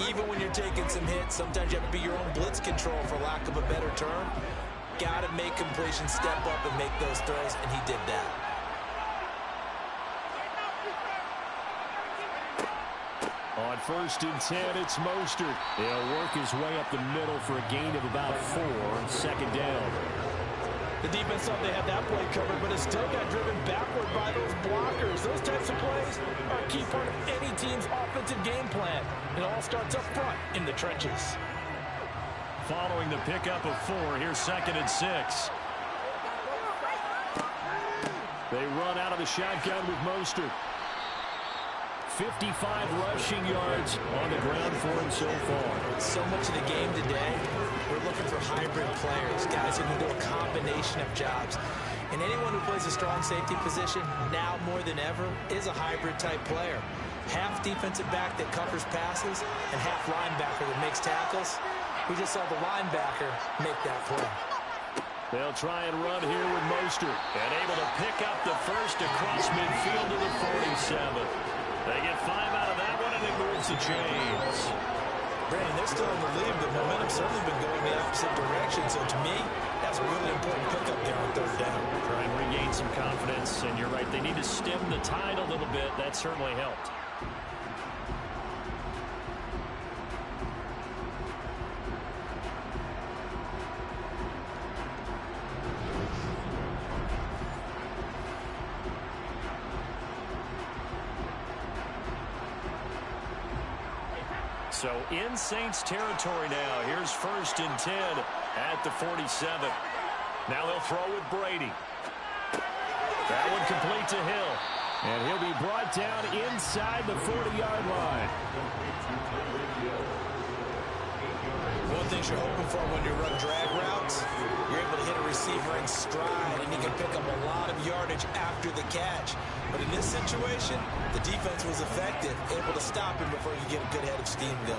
Even when you're taking some hits, sometimes you have to be your own blitz control, for lack of a better term. Got to make completions, step up, and make those throws, and he did that. On 1st and 10, it's Mostert. He'll work his way up the middle for a gain of about 4 on 2nd down. The defense thought they had that play covered, but it still got driven backward by those blockers. Those types of plays are a key part of any team's offensive game plan. It all starts up front in the trenches. Following the pickup of 4, here's 2nd and 6. They run out of the shotgun with Mostert. 55 rushing yards on the ground for him so far. So much of the game today, we're looking for hybrid players, guys who can do a combination of jobs. And anyone who plays a strong safety position, now more than ever, is a hybrid type player. Half defensive back that covers passes and half linebacker that makes tackles. We just saw the linebacker make that play. They'll try and run here with Mostert. And able to pick up the first across midfield to the 47. They get 5 out of that one, and it moves the chains. Brandon, they're still in the lead, but momentum's certainly been going the opposite direction. So to me, that's a really important pickup there on third down. Try and regain some confidence, and you're right, they need to stem the tide a little bit. That certainly helped. So in Saints territory now. Here's 1st and 10 at the 47. Now they'll throw with Brady. That one complete to Hill. And he'll be brought down inside the 40-yard line. One thing you're hoping for when you run drag routes, you're able to hit a receiver in stride, and he can pick up a lot of yardage after the catch. But in this situation, the defense was effective, able to stop him before you get a good head of steam going.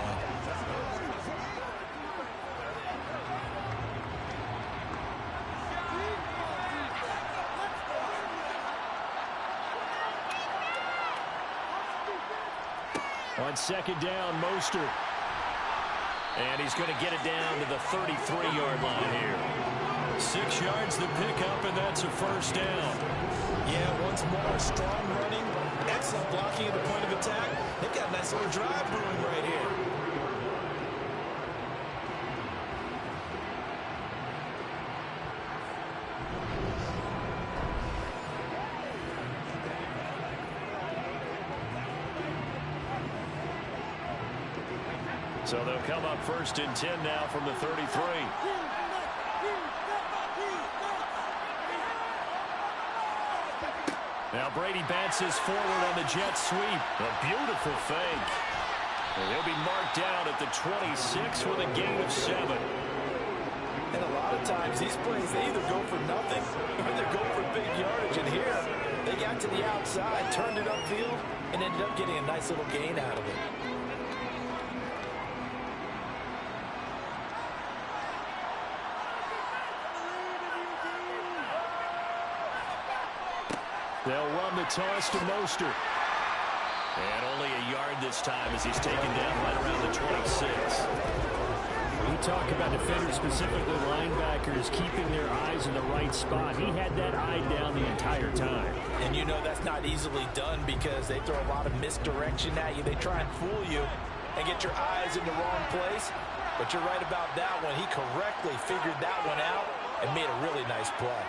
On 2nd down, Mostert. And he's going to get it down to the 33-yard line here. 6 yards the pickup, and that's a 1st down. Yeah, once more, strong running, excellent blocking at the point of attack. They've got a nice little drive brewing right here. So they'll come up 1st and 10 now from the 33. Now Brady bounces forward on the jet sweep. A beautiful fake. And he'll be marked down at the 26 with a gain of 7. And a lot of times these plays, they either go for nothing or they go for big yardage. And here, they got to the outside, turned it upfield, and ended up getting a nice little gain out of it. They'll run the toss to Mostert. And only a yard this time as he's taken down right around the 26. We talk about defenders, specifically linebackers, keeping their eyes in the right spot. He had that eye down the entire time. And you know that's not easily done because they throw a lot of misdirection at you. They try and fool you and get your eyes in the wrong place. But you're right about that one. He correctly figured that one out and made a really nice play.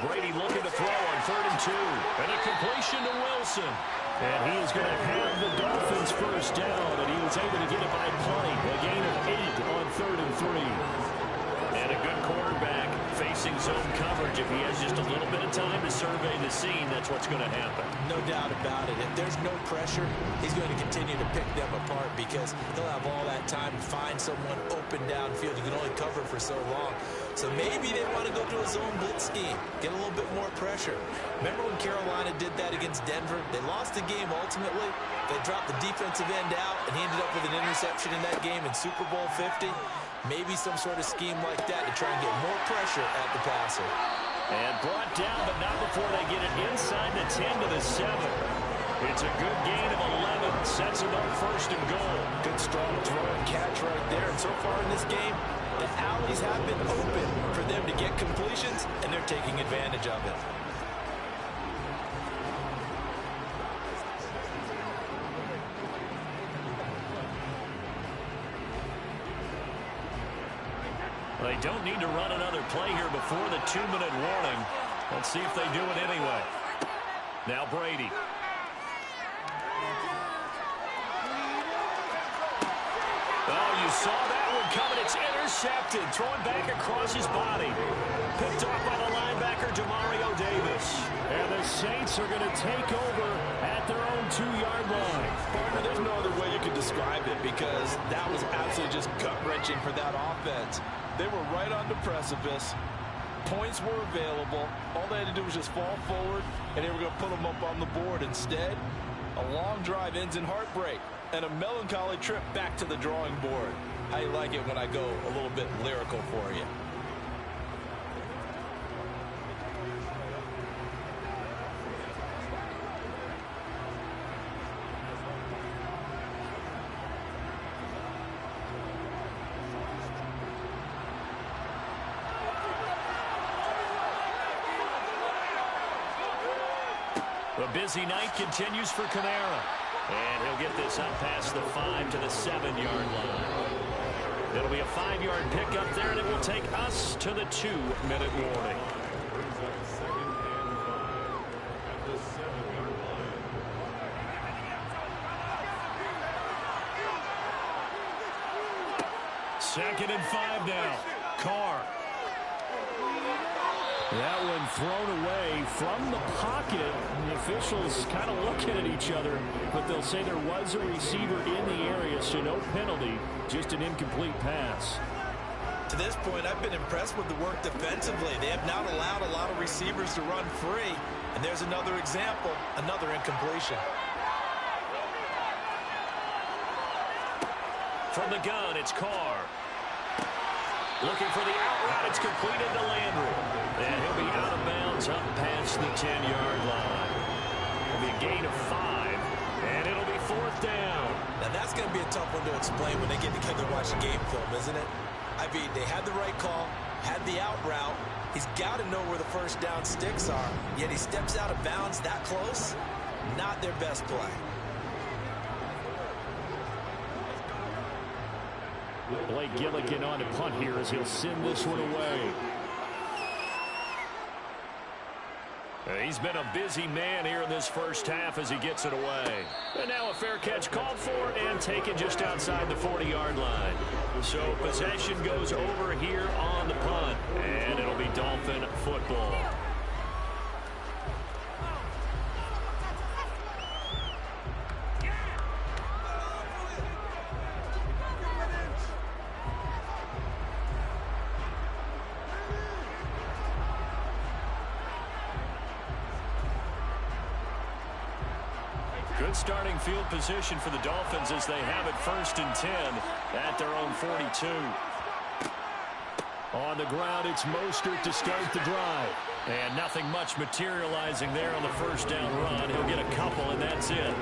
Brady looking to throw on 3rd and 2. And a completion to Wilson. And he is going to have the Dolphins 1st down, and he was able to get it by play. A gain of 8 on 3rd and 3. And a good quarterback facing zone coverage. If he has just a little bit of time to survey the scene, that's what's going to happen. No doubt about it. If there's no pressure, he's going to continue to pick them apart because he'll have all that time to find someone open downfield. He can only cover for so long. So maybe they want to go to a zone blitz scheme, get a little bit more pressure. Remember when Carolina did that against Denver? They lost the game ultimately. They dropped the defensive end out, and he ended up with an interception in that game in Super Bowl 50. Maybe some sort of scheme like that to try and get more pressure at the passer. And brought down, but not before they get it inside the 10 to the 7. It's a good gain of 11. Sets them up 1st and goal. Good strong throw and catch right there. And so far in this game, the alleys have been open for them to get completions, and they're taking advantage of it. They don't need to run another play here before the 2-minute warning. Let's see if they do it anyway. Now Brady. Oh, you saw that one coming. It's intercepted. Thrown back across his body. Picked off by the linebacker, Demario Davis. And the Saints are going to take over at their own 2-yard line. Partner, there's no other way you could describe it because that was absolutely just gut-wrenching for that offense. They were right on the precipice. Points were available. All they had to do was just fall forward, and they were going to put them up on the board. Instead, a long drive ends in heartbreak and a melancholy trip back to the drawing board. How you like it when I go a little bit lyrical for you? The busy night continues for Kamara. And he'll get this up past the 5 to the 7-yard line. It'll be a 5-yard pickup there, and it will take us to the 2-minute warning. Second and 5 now. Carr. That one thrown away from the pocket. The officials kind of looking at each other, but they'll say there was a receiver in the area, so no penalty, just an incomplete pass. To this point, I've been impressed with the work defensively. They have not allowed a lot of receivers to run free, and there's another example, another incompletion. From the gun, it's Carr. Looking for the out route. It's completed to Landry. And he'll be out of bounds up past the 10-yard line. It'll be a gain of 5, and it'll be 4th down. Now, that's going to be a tough one to explain when they get together and watch the game film, isn't it? I mean, they had the right call, had the out route. He's got to know where the first down sticks are, yet he steps out of bounds that close. Not their best play. Blake Gilligan on to punt here as he'll send this one away. He's been a busy man here in this first half as he gets it away. And now a fair catch called for and taken just outside the 40-yard line. So possession goes over here on the punt, and it'll be Dolphin football. Good starting field position for the Dolphins as they have it 1st and 10 at their own 42. On the ground, it's Mostert to start the drive. And nothing much materializing there on the first down run. He'll get a couple, and that's it.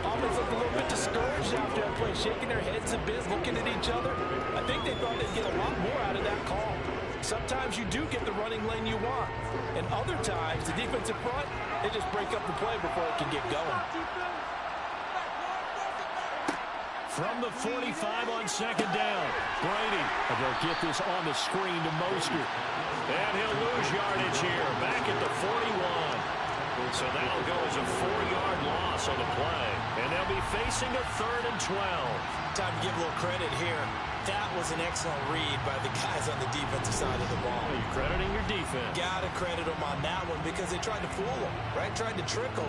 Offense looked a little bit discouraged after that play, shaking their heads a bit, looking at each other. I think they thought they'd get a lot more out of that call. Sometimes you do get the running lane you want. And other times, the defensive front, they just break up the play before it can get going. From the 45 on 2nd down, Brady. And they'll get this on the screen to Mostert. And he'll lose yardage here, back at the 41. So that'll go as a 4-yard loss on the play. And they'll be facing a 3rd and 12. Time to give a little credit here. That was an excellent read by the guys on the defensive side of the ball. Well, you're crediting your defense. Got to credit them on that one because they tried to fool them, right? Tried to trick them.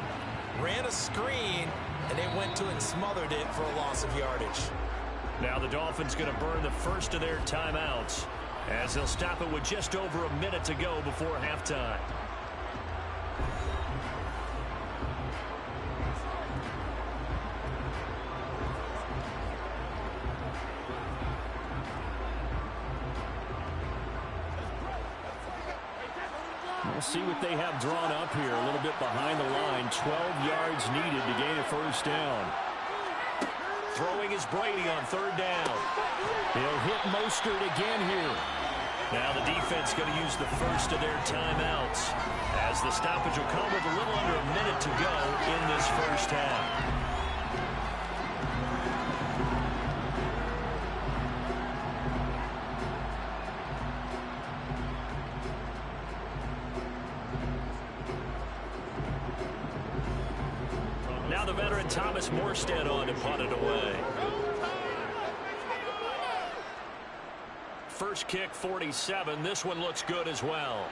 Ran a screen, and they went to it and smothered it for a loss of yardage. Now the Dolphins going to burn the first of their timeouts as they'll stop it with just over a minute to go before halftime. We'll see what they have drawn up here. A little bit behind the line. 12 yards needed to gain a first down. Throwing is Brady on 3rd down. He'll hit Mostert again here. Now the defense going to use the first of their timeouts as the stoppage will come with a little under a minute to go in this first half. Now the veteran Thomas Morstead on to punt it away. First kick, 47. This one looks good as well.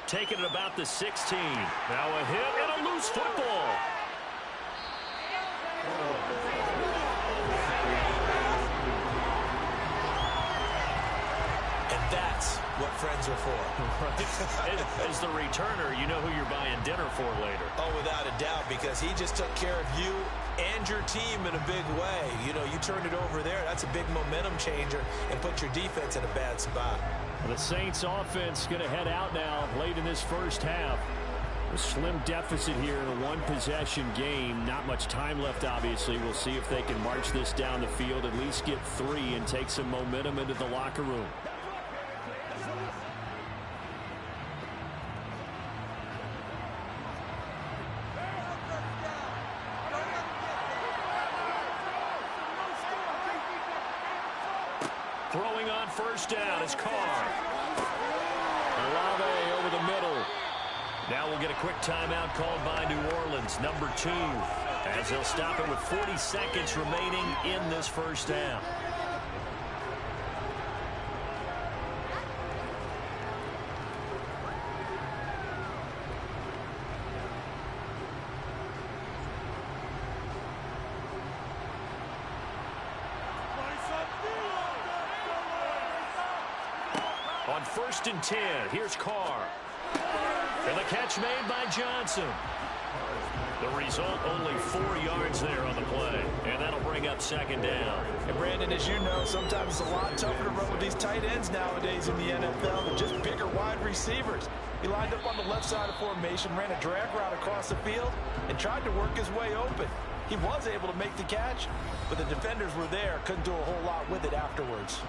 Taking it about the 16. Now a hit and a loose football. And that's what friends are for. Right. As the returner, you know who you're buying dinner for later. Oh, without a doubt, because he just took care of you and your team in a big way. You know, you turned it over there. That's a big momentum changer and put your defense in a bad spot. The Saints offense going to head out now late in this first half. A slim deficit here in a one-possession game. Not much time left, obviously. We'll see if they can march this down the field, at least get 3 and take some momentum into the locker room. Throwing on first down is Carr. Olave over the middle. Now we'll get a quick timeout called by New Orleans, number 2, as they'll stop it with 40 seconds remaining in this first down. On 1st and 10, here's Carr. And the catch made by Johnson. The result, only 4 yards there on the play. And that'll bring up 2nd down. And Brandon, as you know, sometimes it's a lot tougher to run with these tight ends nowadays in the NFL than just bigger wide receivers. He lined up on the left side of formation, ran a drag route across the field, and tried to work his way open. He was able to make the catch, but the defenders were there, couldn't do a whole lot with it afterwards.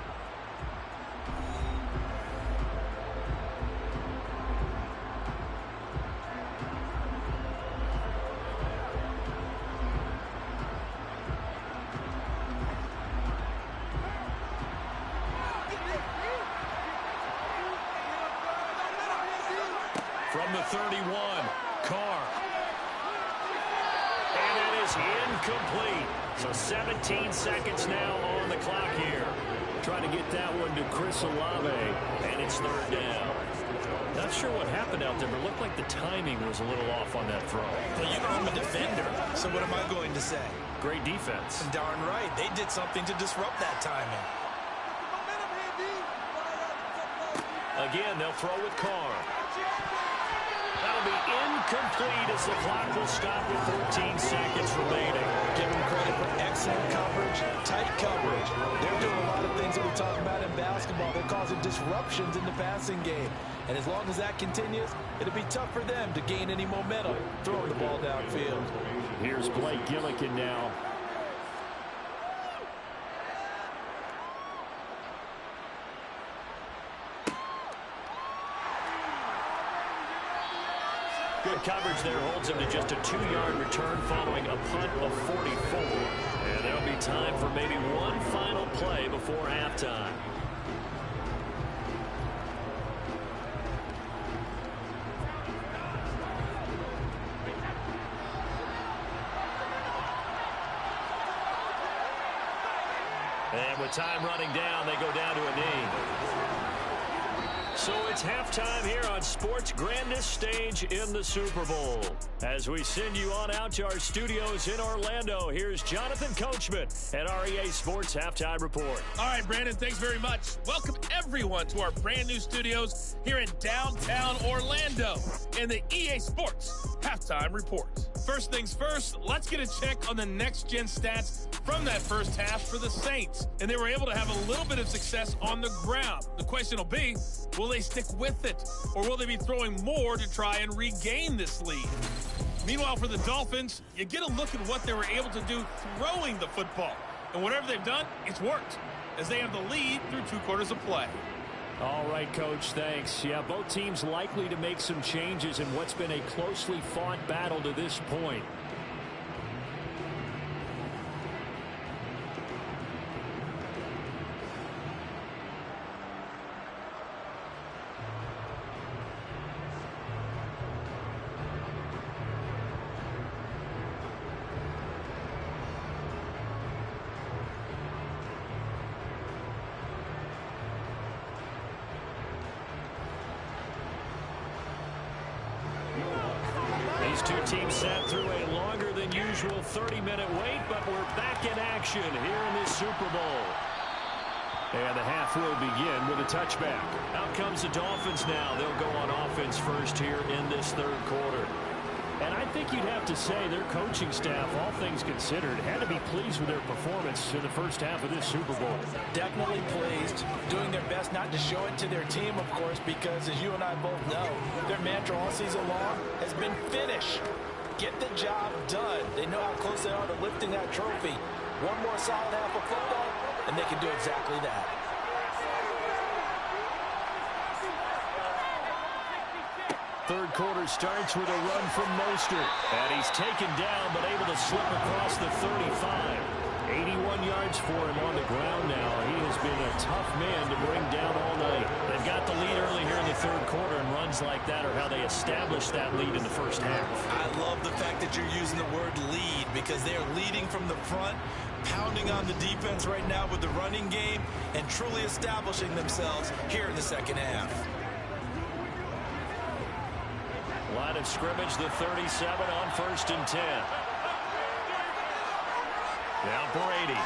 From the 31, Carr. And it is incomplete. So 17 seconds now on the clock here. Trying to get that one to Chris Olave, and it's 3rd down. Not sure what happened out there, but it looked like the timing was a little off on that throw. Well, you know I'm a defender, so what am I going to say? Great defense. Darn right. They did something to disrupt that timing. Again, they'll throw with Carr. That'll be incomplete as the clock will stop with 14 seconds remaining. Give them credit for excellent coverage, tight coverage. They're doing a lot of things that we talk about in basketball. They're causing disruptions in the passing game. And as long as that continues, it'll be tough for them to gain any momentum throwing the ball downfield. Here's Blake Gillikin now. Good coverage there holds him to just a 2-yard return following a punt of 44. And there'll be time for maybe one final play before halftime. And with time running down, they go down to a knee. So it's halftime here on sports' grandest stage in the Super Bowl. As we send you on out to our studios in Orlando, here's Jonathan Coachman at our EA Sports Halftime Report. All right, Brandon, thanks very much. Welcome everyone to our brand new studios here in downtown Orlando in the EA Sports Halftime Report. First things first, let's get a check on the next-gen stats from that first half for the Saints. And they were able to have a little bit of success on the ground. The question will be, will they stick with it? Or will they be throwing more to try and regain this lead? Meanwhile, for the Dolphins, you get a look at what they were able to do throwing the football. And whatever they've done, it's worked, as they have the lead through 2 quarters of play. All right, Coach, thanks. Yeah, both teams likely to make some changes in what's been a closely fought battle to this point. These two teams sat through a longer than usual 30-minute wait, but we're back in action here in this Super Bowl. And the half will begin with a touchback. Out comes the Dolphins now. They'll go on offense first here in this 3rd quarter. And I think you'd have to say their coaching staff, all things considered, had to be pleased with their performance in the first half of this Super Bowl. Definitely pleased, doing their best not to show it to their team, of course, because as you and I both know, their mantra all season long has been finish. Get the job done. They know how close they are to lifting that trophy. One more solid half of football, and they can do exactly that. Third quarter starts with a run from Mostert. And he's taken down but able to slip across the 35. 81 yards yards for him on the ground now. He has been a tough man to bring down all night. They've got the lead early here in the third quarter, and runs like that are how they establish that lead in the first half. I love the fact that you're using the word lead, because they are leading from the front, pounding on the defense right now with the running game, and truly establishing themselves here in the second half. Line of scrimmage, the 37 on 1st and 10. Now Brady.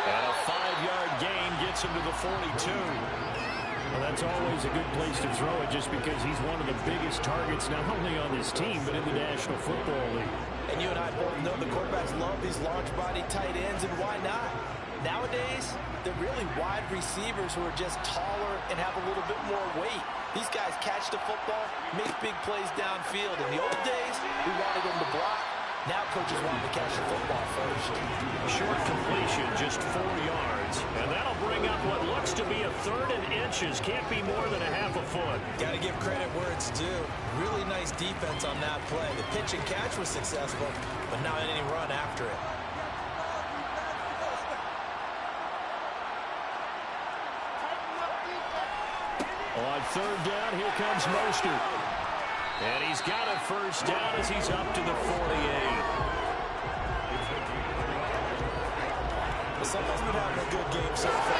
And a 5-yard gain gets him to the 42. Well, that's always a good place to throw it, just because he's one of the biggest targets not only on this team but in the National Football League. And you and I both know the quarterbacks love these large body tight ends, and why not? Nowadays, they're really wide receivers who are just taller and have a little bit more weight. These guys catch the football, make big plays downfield. In the old days, we wanted them to block. Now coaches want them to catch the football first. Short completion, just 4 yards. And that'll bring up what looks to be a 3rd and inches. Can't be more than a half a foot. Got to give credit where it's due. Really nice defense on that play. The pitch and catch was successful, but now any run after it. On 3rd down, here comes Mostert. And he's got a first down as he's up to the 48. Someone's been having a good game so far.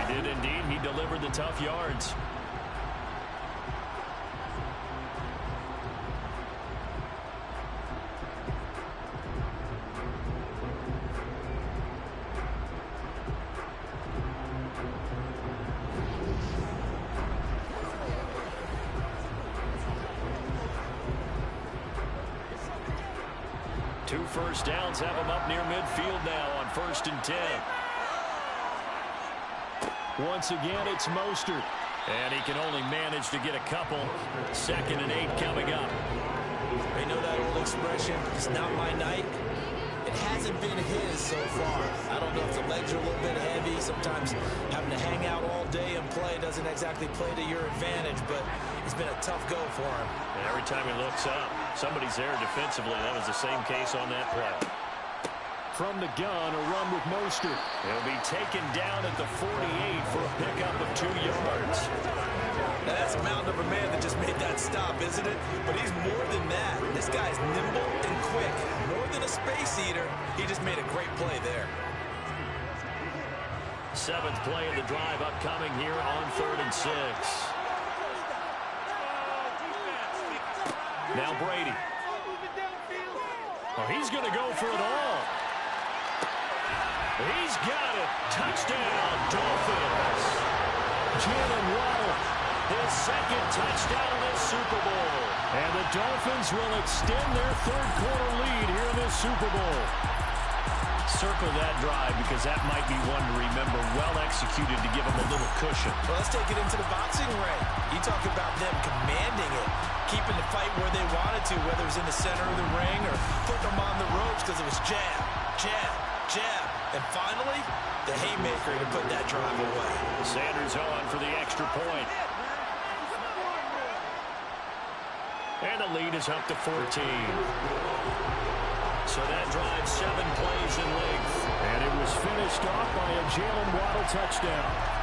They did indeed. He delivered the tough yards. Two first downs have him up near midfield now on 1st and 10. Once again, it's Mostert. And he can only manage to get a couple. 2nd and 8 coming up. They know that old expression, it's not my night. It hasn't been his so far. I don't know if the legs are a little bit heavy. Sometimes having to hang out all day and play doesn't exactly play to your advantage, but it's been a tough go for him. And every time he looks up, somebody's there defensively. That was the same case on that play. From the gun, a run with Mostert. He'll be taken down at the 48 for a pickup of 2 yards. Now that's a mountain of a man that just made that stop, isn't it? But he's more than that. This guy's nimble and quick. More than a space eater, he just made a great play there. 7th play of the drive upcoming here on 3rd and 6. Now Brady. Oh, he's going to go for it all. He's got it. Touchdown, Dolphins. Jalen Waddle, his 2nd touchdown in this Super Bowl. And the Dolphins will extend their 3rd quarter lead here in this Super Bowl. Circle that drive, because that might be one to remember. Well executed to give them a little cushion. Well, let's take it into the boxing ring. You talk about them commanding it, keeping the fight where they wanted to, whether it was in the center of the ring or putting them on the ropes, because it was jab, jab, jab. And finally, the haymaker to put that drive away. Sanders on for the extra point. And the lead is up to 14. So that drives 7 plays in length. And it was finished off by a Jalen Waddle touchdown.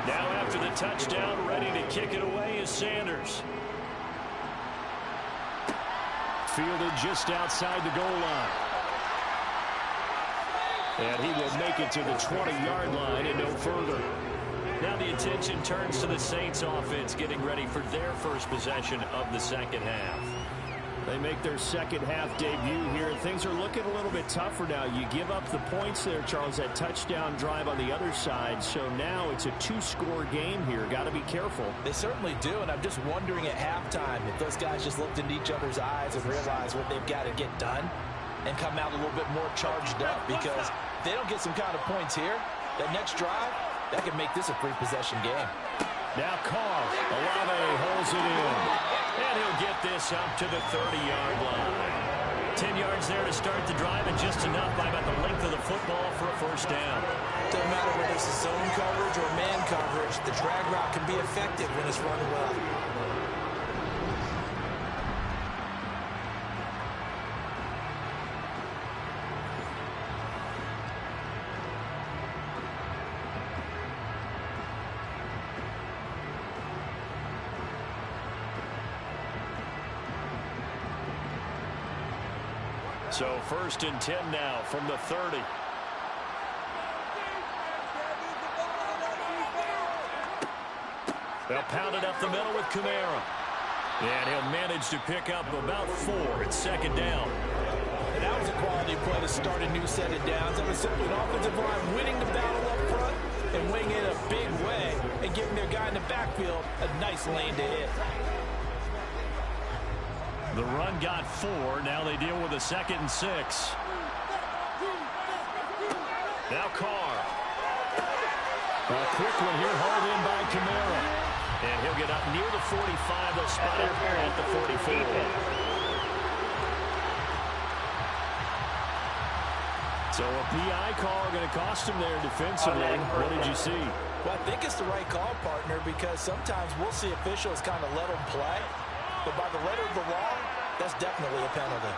Now after the touchdown, ready to kick it away is Sanders. Fielded just outside the goal line. And he will make it to the 20-yard line and no further. Now the attention turns to the Saints offense getting ready for their first possession of the second half. They make their second half debut here. Things are looking a little bit tougher now. You give up the points there, Charles, that touchdown drive on the other side. So now it's a two-score game here. Got to be careful. They certainly do, and I'm just wondering at halftime if those guys just looked into each other's eyes and realized what they've got to get done and come out a little bit more charged up, because if they don't get some kind of points here, that next drive, that could make this a free-possession game. Now Carr, Olave holds it in. And he'll get this up to the 30-yard line. 10 yards there to start the drive, and just enough by about the length of the football for a first down. Doesn't matter whether it's a zone coverage or man coverage, the drag route can be effective when it's run well. So 1st and 10 now from the 30. They'll pound it up the middle with Kamara. And he'll manage to pick up about 4 at 2nd down. And that was a quality play to start a new set of downs. That was simply an offensive line winning the battle up front and winning it a big way and giving their guy in the backfield a nice lane to hit. The run got 4. Now they deal with a 2nd and 6. Now Carr. A quick one here, hauled in by Kamara. And he'll get up near the 45. They'll spot him at the 44. So a PI call going to cost him there defensively. What did you see? Well, I think it's the right call, partner, because sometimes we'll see officials kind of let them play. But by the letter of the law, that's definitely a penalty.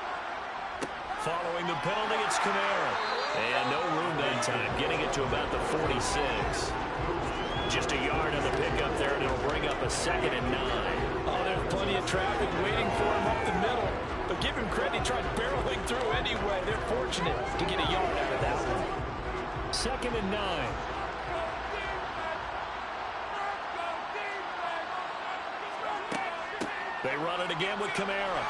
Following the penalty, it's Kamara. And no room that time, getting it to about the 46. Just a yard on the pickup there, and it'll bring up a 2nd and 9. Oh, there's plenty of traffic waiting for him up the middle. But give him credit, he tried barreling through anyway. They're fortunate to get a yard out of that one. 2nd and 9. They run it again with Kamara.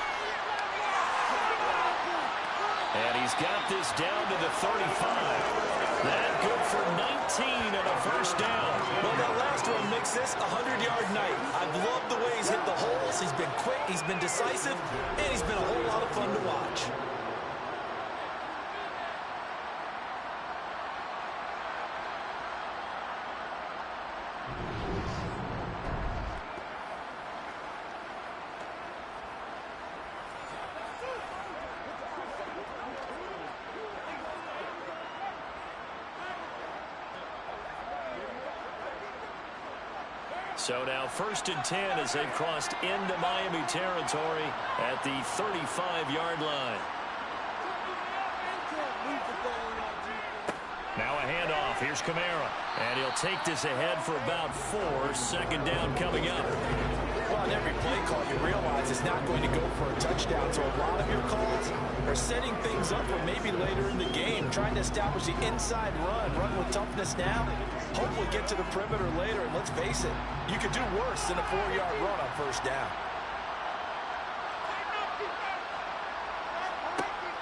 And he's got this down to the 35. That good for 19 and a first down. Well, that last one makes this a 100-yard night. I've loved the way he's hit the holes. He's been quick, he's been decisive, and he's been a whole lot of fun to watch. So now 1st and 10 as they've crossed into Miami territory at the 35-yard line. Now a handoff. Here's Kamara. And he'll take this ahead for about 4. 2nd down coming up. Well, on every play call, you realize it's not going to go for a touchdown. So a lot of your calls are setting things up for maybe later in the game, trying to establish the inside run with toughness now. Hopefully get to the perimeter later, and let's face it, you could do worse than a 4-yard run on 1st down.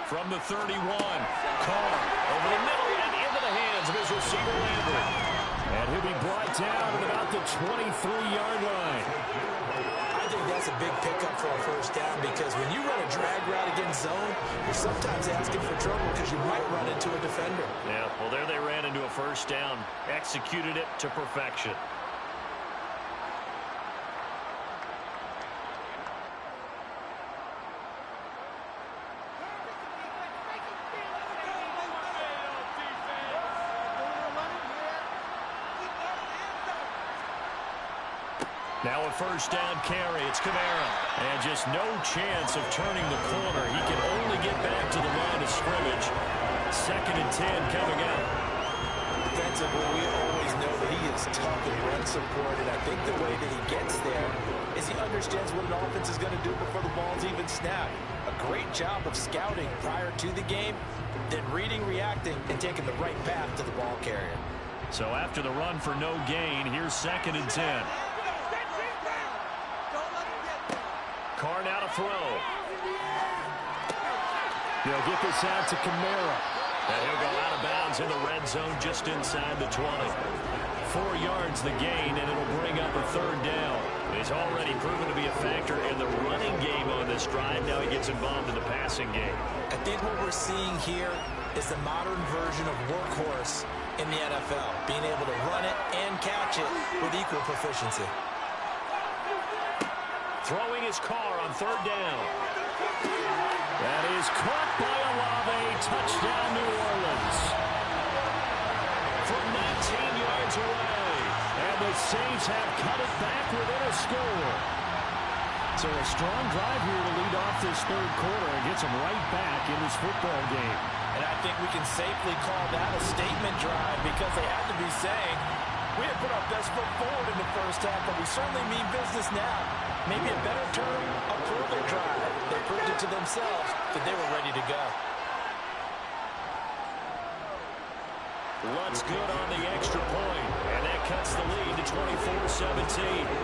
From the 31, Carr over the middle and into the hands of his receiver, Landry. And he'll be brought down at about the 23-yard line. I think that's a big pickup for a 1st down, because when you run a drag route against zone, you're sometimes asking for trouble because you might run into a defender. Yeah, well, there they ran into a 1st down. Executed it to perfection. Now a 1st down carry. It's Kamara. And just no chance of turning the corner. He can only get back to the line of scrimmage. 2nd and 10 coming up. Defensively, we always know that he is tough in run support, and I think the way that he gets there is he understands what an offense is going to do before the ball's even snapped. A great job of scouting prior to the game, then reading, reacting, and taking the right path to the ball carrier. So after the run for no gain, here's 2nd and 10. Carr now to throw. They'll get this out to Kamara. And he'll go out of bounds in the red zone just inside the 20. 4 yards the gain, and it'll bring up a third down. He's already proven to be a factor in the running game on this drive. Now he gets involved in the passing game. I think what we're seeing here is the modern version of workhorse in the NFL, being able to run it and catch it with equal proficiency. Throwing his car on third down. That is caught by Olave. Touchdown, New Orleans. From 19 yards away. And the Saints have cut it back within a score. So a strong drive here to lead off this third quarter and gets them right back in this football game. And I think we can safely call that a statement drive because they have to be saying, we have put our best foot forward in the first half, but we certainly mean business now. Maybe a better term, a further drive. They proved it to themselves that they were ready to go. Lutt's good on the extra point, and that cuts the lead to 24-17.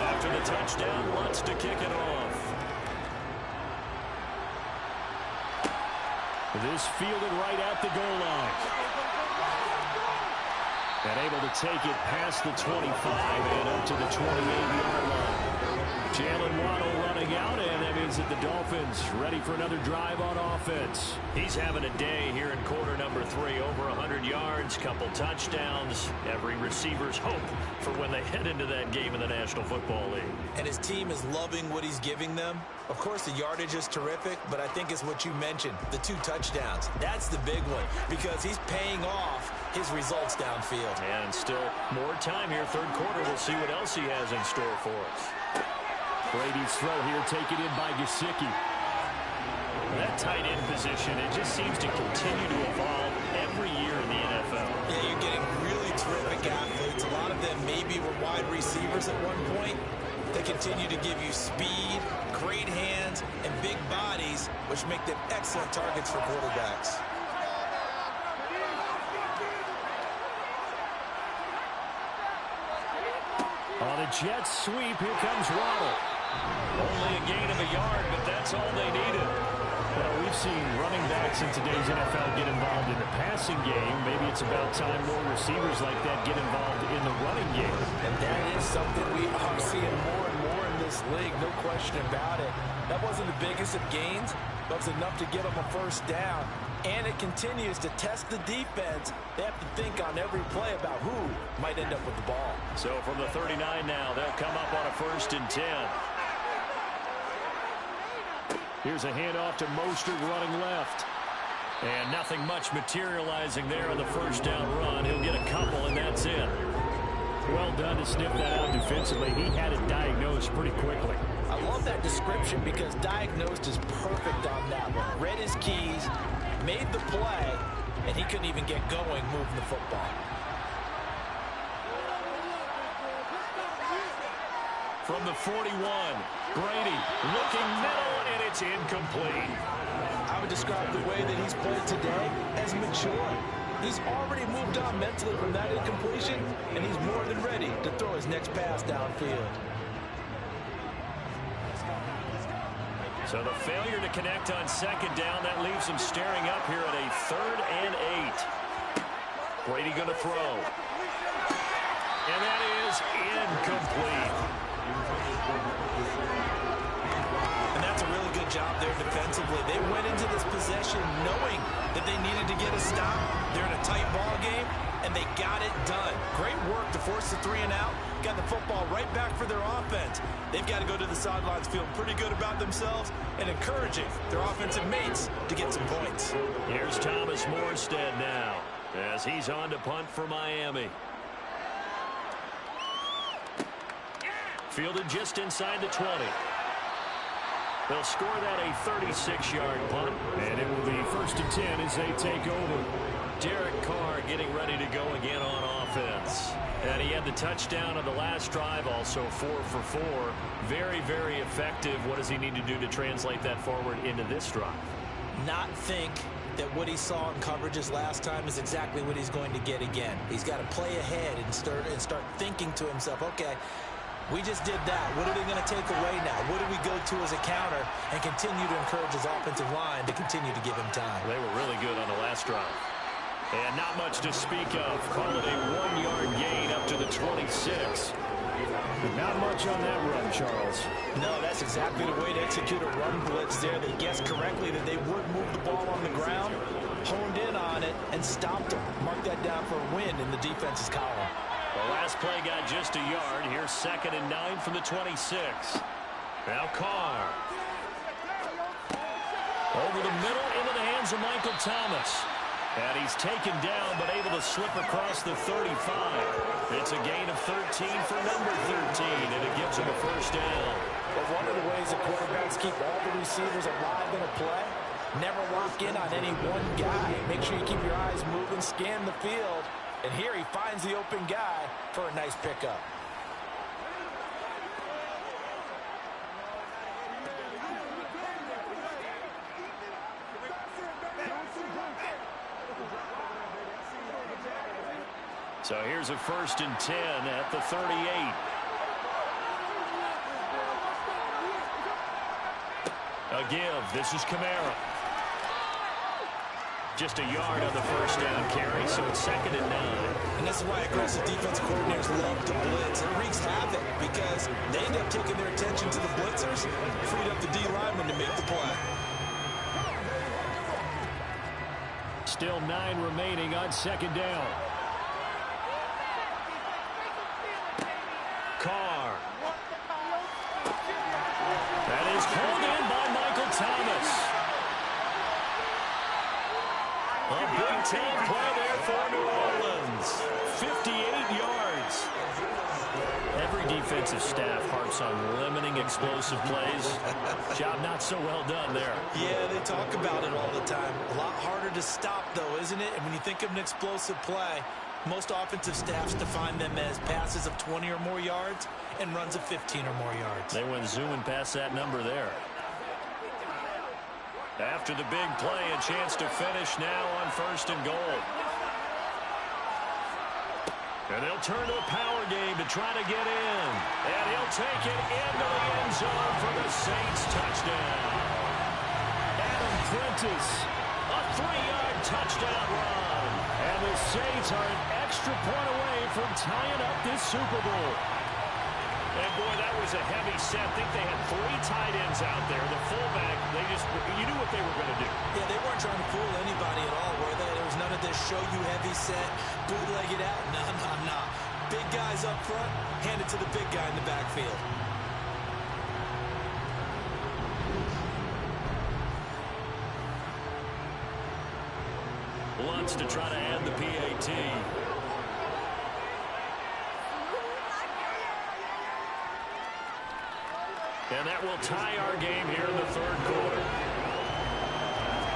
After the touchdown, Lutt's to kick it off. This fielded right at the goal line. And able to take it past the 25 and up to the 28-yard line. Jalen Waddle running out, and that means that the Dolphins ready for another drive on offense. He's having a day here in quarter number 3. Over 100 yards, couple touchdowns. Every receiver's hope for when they head into that game in the National Football League. And his team is loving what he's giving them. Of course, the yardage is terrific, but I think it's what you mentioned, the 2 touchdowns. That's the big one because he's paying off his results downfield. And still more time here, third quarter. We'll see what else he has in store for us. Brady's throw here taken in by Gesicki. That tight end position, it just seems to continue to evolve every year in the NFL. Yeah, you're getting really terrific athletes. A lot of them maybe were wide receivers at one point. They continue to give you speed, great hands, and big bodies, which make them excellent targets for quarterbacks. On a jet sweep, here comes Waddle. Only a gain of a yard, but that's all they needed. Well, we've seen running backs in today's NFL get involved in the passing game. Maybe it's about time more receivers like that get involved in the running game. And that is something we are seeing more and more in this league, no question about it. That wasn't the biggest of gains, but it was enough to get them a first down. And it continues to test the defense. They have to think on every play about who might end up with the ball. So from the 39 now, they'll come up on a 1st and 10. Here's a handoff to Mostert running left. And nothing much materializing there on the first down run. He'll get a couple, and that's it. Well done to sniff that out defensively. He had it diagnosed pretty quickly. I love that description because diagnosed is perfect on that one. Read his keys, made the play, and he couldn't even get going moving the football. From the 41, Brady looking middle, and it's incomplete. I would describe the way that he's played today as mature. He's already moved on mentally from that incompletion, and he's more than ready to throw his next pass downfield. So the failure to connect on 2nd down, that leaves him staring up here at a 3rd and 8. Brady going to throw. And that is incomplete. And that's a really good job there defensively. They went into this possession knowing that they needed to get a stop. They're in a tight ball game, and they got it done. Great work to force the 3 and out. Got the football right back for their offense. They've got to go to the sidelines feeling pretty good about themselves and encouraging their offensive mates to get some points. Here's Thomas Morstead now as he's on to punt for Miami. Fielded just inside the 20. They'll score that a 36-yard punt. And it will be 1st and 10 as they take over. Derek Carr getting ready to go again on offense. And he had the touchdown on the last drive, also 4 for 4. Very, very effective. What does he need to do to translate that forward into this drive? Not think that what he saw in coverages last time is exactly what he's going to get again. He's got to play ahead and start thinking to himself, okay, we just did that. What are they going to take away now? What do we go to as a counter? And continue to encourage his offensive line to continue to give him time. They were really good on the last drive. And not much to speak of. Call it a 1-yard gain up to the 26. Not much on that run, Charles. No, that's exactly the way to execute a run blitz there. They guessed correctly that they would move the ball on the ground, honed in on it, and stopped them. Mark that down for a win in the defense's column. The last play got just a yard. Here's 2nd and 9 from the 26. Now Carr. Over the middle into the hands of Michael Thomas. And he's taken down, but able to slip across the 35. It's a gain of 13 for number 13, and it gives him a 1st down. But one of the ways that quarterbacks keep all the receivers alive in a play, never lock in on any one guy. Make sure you keep your eyes moving, scan the field. And here he finds the open guy for a nice pickup. So here's a 1st and 10 at the 38. A give. This is Kamara. Just a yard on the 1st down carry, so it's 2nd and 9. And this is why aggressive defensive coordinators love to blitz. It wreaks havoc because they end up taking their attention to the blitzers, freed up the D lineman to make the play. Still 9 remaining on 2nd down. Carr. That is pulled in by Michael Thomas. A Big Ten play there for New Orleans. 58 yards. Every defensive staff harps on limiting explosive plays. Job not so well done there. Yeah, they talk about it all the time. A lot harder to stop, though, isn't it? And when you think of an explosive play, most offensive staffs define them as passes of 20 or more yards and runs of 15 or more yards. They went zooming past that number there. After the big play, a chance to finish now on 1st and goal. And they'll turn to the power game to try to get in. And he'll take it into the end zone for the Saints touchdown. Adam Prentice, a 3-yard touchdown run. And the Saints are an extra point away from tying up this Super Bowl. And boy, that was a heavy set. I think they had 3 tight ends out there. The fullback, you knew what they were going to do. Yeah, they weren't trying to fool anybody at all, were they? There was none of this show you heavy set, bootleg it out. No. Big guys up front, hand it to the big guy in the backfield. Wants to try to add the PAT. And that will tie our game here in the 3rd quarter.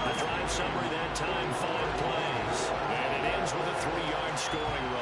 The drive summary that time, 5 plays. And it ends with a 3-yard scoring run.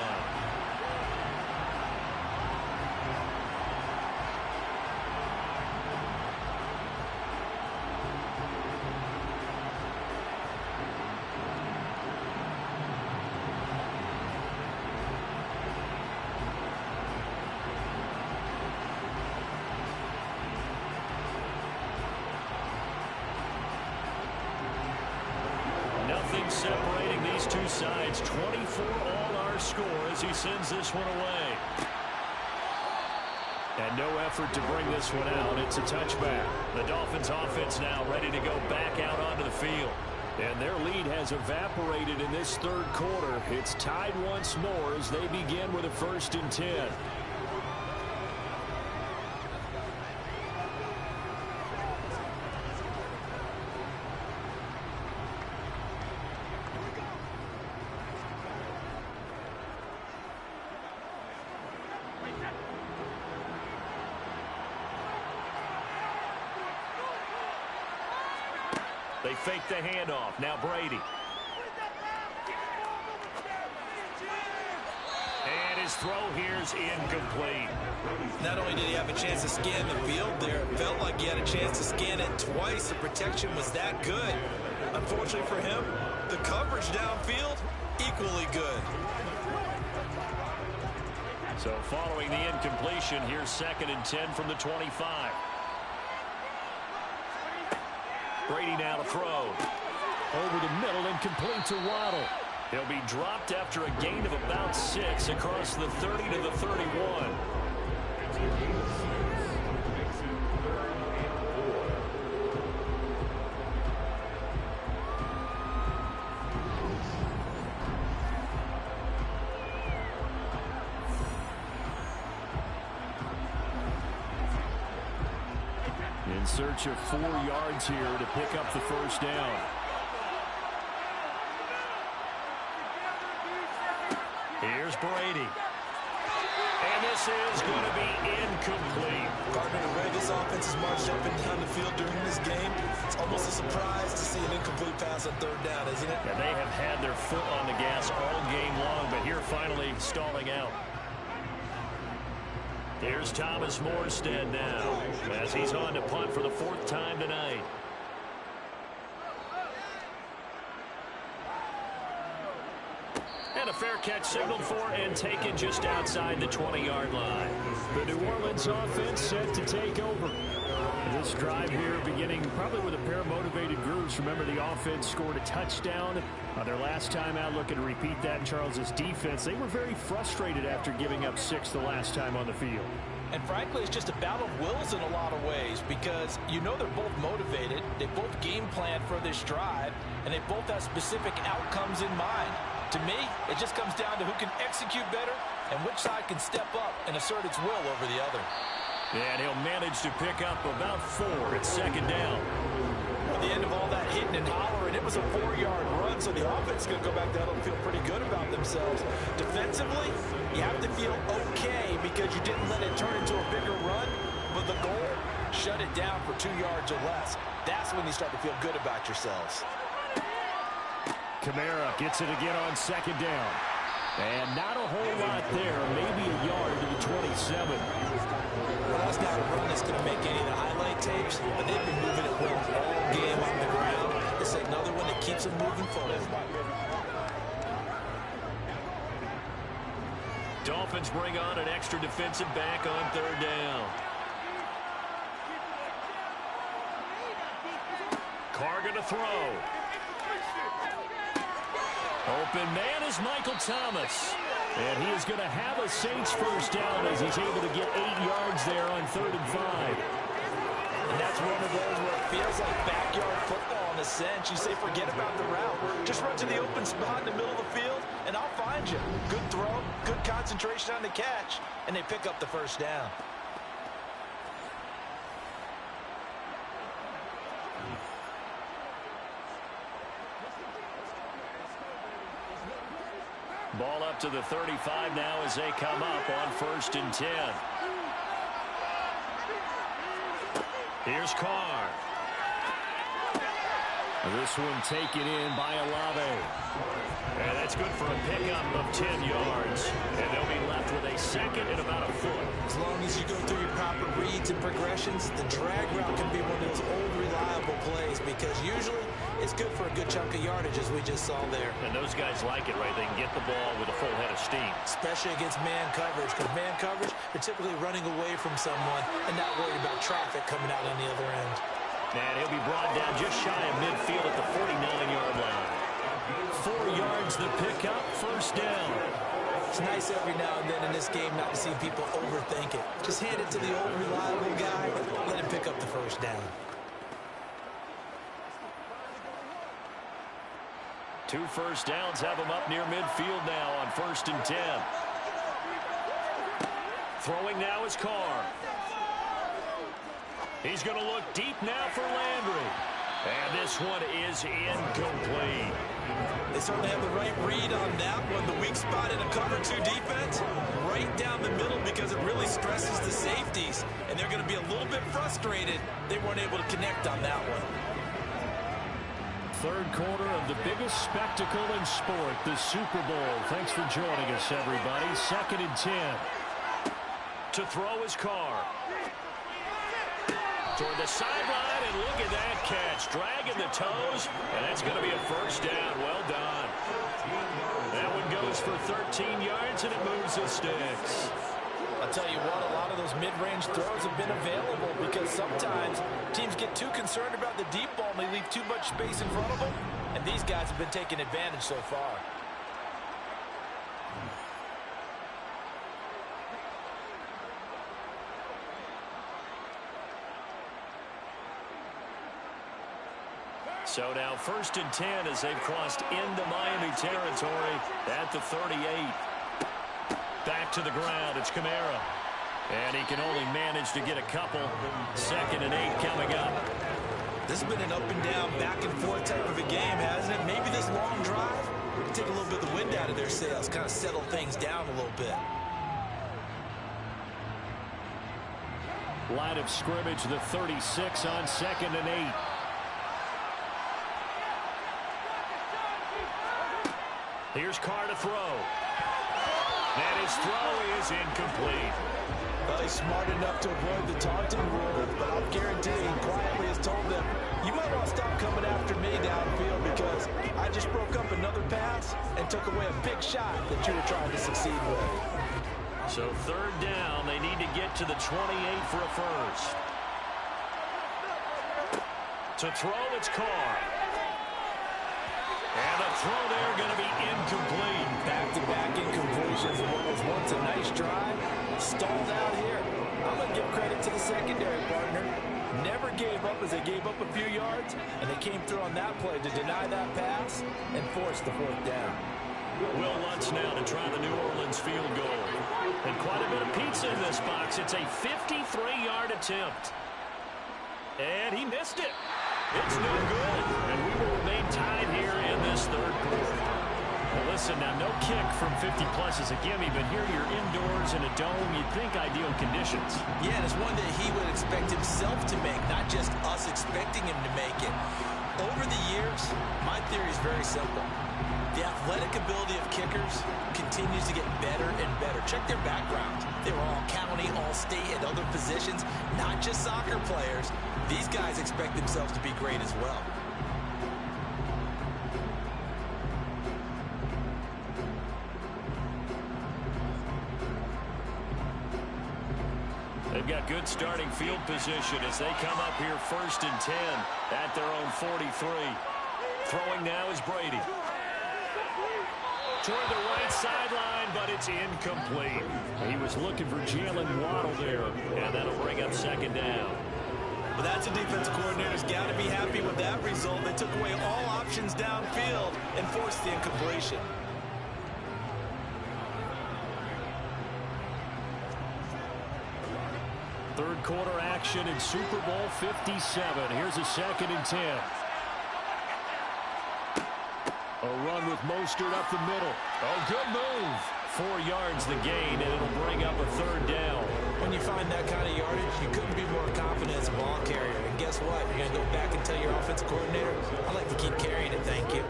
Nothing separating these two sides. 24 all our score as he sends this one away. And no effort to bring this one out. It's a touchback. The Dolphins offense now ready to go back out onto the field. And their lead has evaporated in this 3rd quarter. It's tied once more as they begin with a 1st and 10. They fake the handoff. Now Brady. And his throw here is incomplete. Not only did he have a chance to scan the field there, it felt like he had a chance to scan it twice. The protection was that good. Unfortunately for him, the coverage downfield, equally good. So following the incompletion, here's 2nd and 10 from the 25. Brady now to throw. Over the middle and complete to Waddle. He'll be dropped after a gain of about 6 across the 30 to the 31. In search of 4 yards here to pick up the first down. Here's Brady. And this is going to be incomplete. Partner, the way this offense has marched up and down the field during this game, it's almost a surprise to see an incomplete pass on 3rd down, isn't it? Yeah, they have had their foot on the gas all game long, but here finally stalling out. Here's Thomas Morstead now as he's on to punt for the 4th time tonight. And a fair catch signaled for and taken just outside the 20-yard line. The New Orleans offense set to take over. This drive here beginning probably with a pair of motivated groups. Remember, the offense scored a touchdown their last time out. Looking to repeat that in Charles's defense. They were very frustrated after giving up 6 the last time on the field. And frankly, it's just a battle of wills in a lot of ways because you know they're both motivated. They both game plan for this drive, and they both have specific outcomes in mind. To me, it just comes down to who can execute better and which side can step up and assert its will over the other. And he'll manage to pick up about 4 at 2nd down. At the end of all that hitting and hollering, it was a 4-yard run, so the offense is going to go back down and feel pretty good about themselves. Defensively, you have to feel okay because you didn't let it turn into a bigger run, but the goal, shut it down for 2 yards or less. That's when you start to feel good about yourselves. Kamara gets it again on 2nd down. And not a whole lot there, maybe a yard to the 27. Well, that's not a run that's going to make any of the highlight tapes, but they've been moving it well all game on the ground. It's another one that keeps them moving forward. Dolphins bring on an extra defensive back on 3rd down. Carr going to throw. Open man is Michael Thomas. And he is going to have a Saints first down as he's able to get 8 yards there on 3rd and 5. And that's one of those where it feels like backyard football in a sense. You say forget about the route. Just run to the open spot in the middle of the field, and I'll find you. Good throw, good concentration on the catch, and they pick up the first down. Ball up to the 35 now as they come up on 1st and 10. Here's Carr. This one taken in by Olave. And that's good for a pickup of 10 yards. And they'll be left with a 2nd and about a foot. As long as you go through your proper reads and progressions, the drag route can be one of those old reliable plays because usually it's good for a good chunk of yardage as we just saw there. And those guys like it, right? They can get the ball with a full head of steam. Especially against man coverage, because man coverage, they're typically running away from someone and not worried about traffic coming out on the other end. And he'll be brought down just shy of midfield at the 49-yard line. 4 yards the pickup, first down. It's nice every now and then in this game not to see people overthink it. Just hand it to the old reliable guy, let him pick up the first down. 2 first downs have him up near midfield now on 1st and 10. Throwing now is Carr. He's going to look deep now for Landry. And this one is incomplete. They certainly have the right read on that one. The weak spot in a cover 2 defense, right down the middle because it really stresses the safeties. And they're going to be a little bit frustrated they weren't able to connect on that one. third quarter of the biggest spectacle in sport, the Super Bowl. Thanks for joining us, everybody. 2nd and 10. To throw his car. Toward the sideline, and look at that catch. Dragging the toes, and that's going to be a first down. Well done. That one goes for 13 yards, and it moves the sticks. I'll tell you what, a lot of those mid-range throws have been available because sometimes teams get too concerned about the deep ball and they leave too much space in front of them, and these guys have been taking advantage so far. So now 1st and 10 as they've crossed into Miami territory at the 38. Back to the ground. It's Kamara. And he can only manage to get a couple. 2nd and 8 coming up. This has been an up and down, back and forth type of a game, hasn't it? Maybe this long drive will take a little bit of the wind out of their sails, kind of settle things down a little bit. Line of scrimmage, the 36 on 2nd and 8. Here's Carr to throw. And his throw is incomplete. Well, he's smart enough to avoid the taunting rule, but I'll guarantee he quietly has told them, you might want to stop coming after me downfield because I just broke up another pass and took away a big shot that you were trying to succeed with. So 3rd down, they need to get to the 28 for a first. To throw, it's Carr. And the throw there going to be incomplete. Back-to-back incompletions of what was once a nice drive. Stalled out here. I'm going to give credit to the secondary partner. Never gave up as they gave up a few yards, and they came through on that play to deny that pass and force the 4th down. Will Lutz now to try the New Orleans field goal. And quite a bit of pizza in this box. It's a 53-yard attempt. And he missed it. It's no good. And we will remain tied here in this 3rd quarter. Now listen, now no kick from 50-plus is a gimme, but here you're indoors in a dome. You'd think ideal conditions. Yeah, and it's one that he would expect himself to make, not just us expecting him to make it. Over the years, my theory is very simple. The athletic ability of kickers continues to get better and better. Check their background. They were all county, all state, at other positions, not just soccer players. These guys expect themselves to be great as well. They've got good starting field position as they come up here 1st and 10 at their own 43. Throwing now is Brady. Toward the right sideline, but it's incomplete. He was looking for Jalen Waddle there, and that'll bring up 2nd down. But that's a defensive coordinator's got to be happy with that result. They took away all options downfield and forced the incompletion. Third quarter action in Super Bowl 57. Here's a 2nd and 10. A run with Mostert up the middle. Oh, good move. 4 yards the gain, and it'll bring up a 3rd down. When you find that kind of yardage, you couldn't be more confident as a ball carrier. And guess what? You're going to go back and tell your offensive coordinator, I like to keep carrying it, thank you.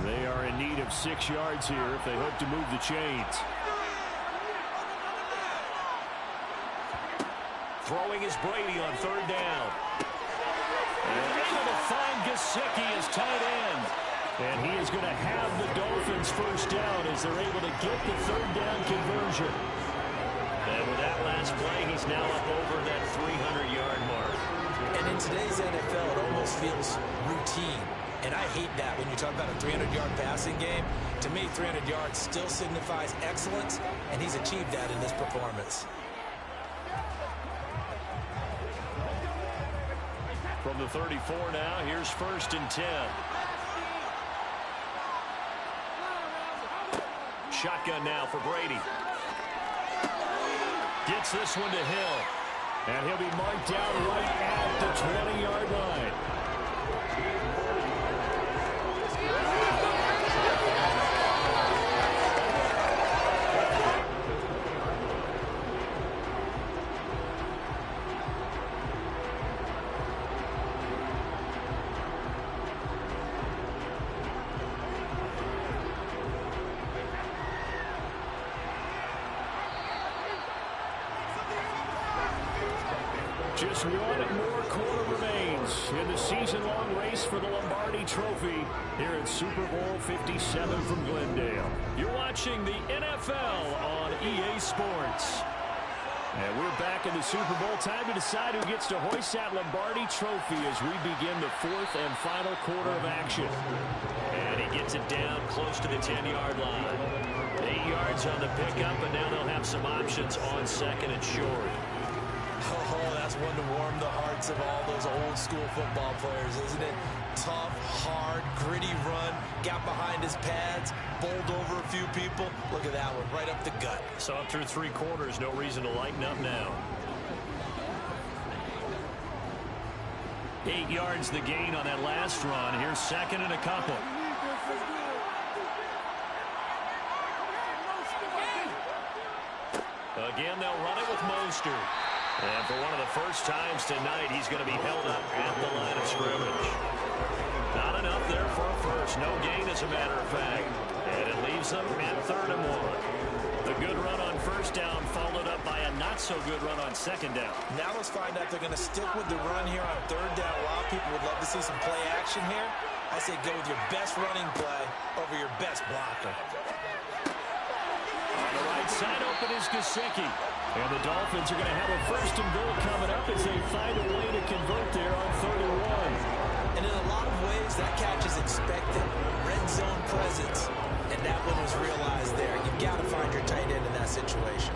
They are in need of 6 yards here if they hope to move the chains. Throwing is Brady on 3rd down. And able to find Gesicki as tight end. And he is going to have the Dolphins 1st down as they're able to get the 3rd down conversion. And with that last play, he's now up over that 300-yard mark. And in today's NFL, it almost feels routine. And I hate that when you talk about a 300-yard passing game. To me, 300 yards still signifies excellence, and he's achieved that in this performance. From the 34 now, here's 1st and 10. Shotgun now for Brady. Gets this one to Hill. And he'll be marked down right at the 20-yard line. Just one more quarter remains in the season-long race for the Lombardi Trophy here at Super Bowl 57 from Glendale. You're watching the NFL on EA Sports. And we're back in the Super Bowl. Time to decide who gets to hoist that Lombardi Trophy as we begin the fourth and final quarter of action. And he gets it down close to the 10-yard line. 8 yards on the pickup, and now they'll have some options on second and short. Oh, that's one to warm the hearts of all those old-school football players, isn't it? Tough, hard, gritty run, got behind his pads, bowled over a few people. Look at that one, right up the gut. So up through 3 quarters, no reason to lighten up now. 8 yards the gain on that last run. Here's second and a couple. Again, they'll run it with Mostert. And for one of the first times tonight, he's going to be held up at the line of scrimmage. Not enough there for a first. No gain, as a matter of fact. And it leaves them at 3rd and 1. The good run on first down followed up by a not-so-good run on second down. Now let's find out they're going to stick with the run here on 3rd down. A lot of people would love to see some play action here. I say go with your best running play over your best blocker. On the right side open is Gesicki. And the Dolphins are going to have a 1st and goal coming up as they find a way to convert there on 3rd and 1. And in a lot of ways, that catch is expected. Red zone presence. And that one was realized there. You've got to find your tight end in that situation.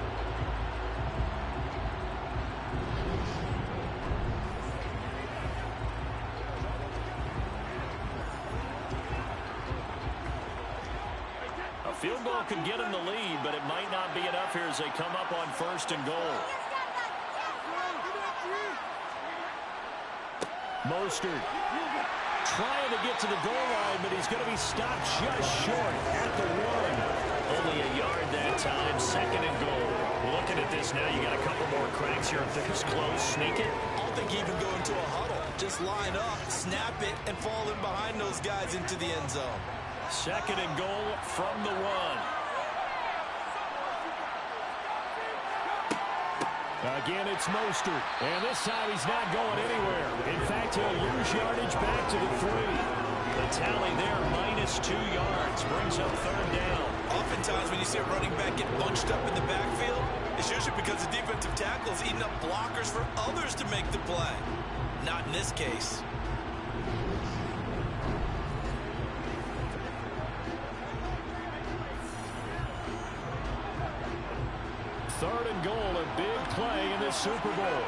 Field goal can get them the lead, but it might not be enough here as they come up on 1st and goal. Mostert trying to get to the goal line, but he's going to be stopped just short at the 1. Only a yard that time, 2nd and goal. Looking at this now, you got a couple more cracks here. If things close, sneak it. I don't think even go into a huddle. Just line up, snap it, and fall in behind those guys into the end zone. 2nd and goal from the 1. Again, it's Mostert. And this time he's not going anywhere. In fact, he'll lose yardage back to the 3. The tally there, -2 yards, brings up 3rd down. Oftentimes when you see a running back get bunched up in the backfield, it's usually because the defensive tackle is eating up blockers for others to make the play. Not in this case. Third and goal, a big play in this Super Bowl.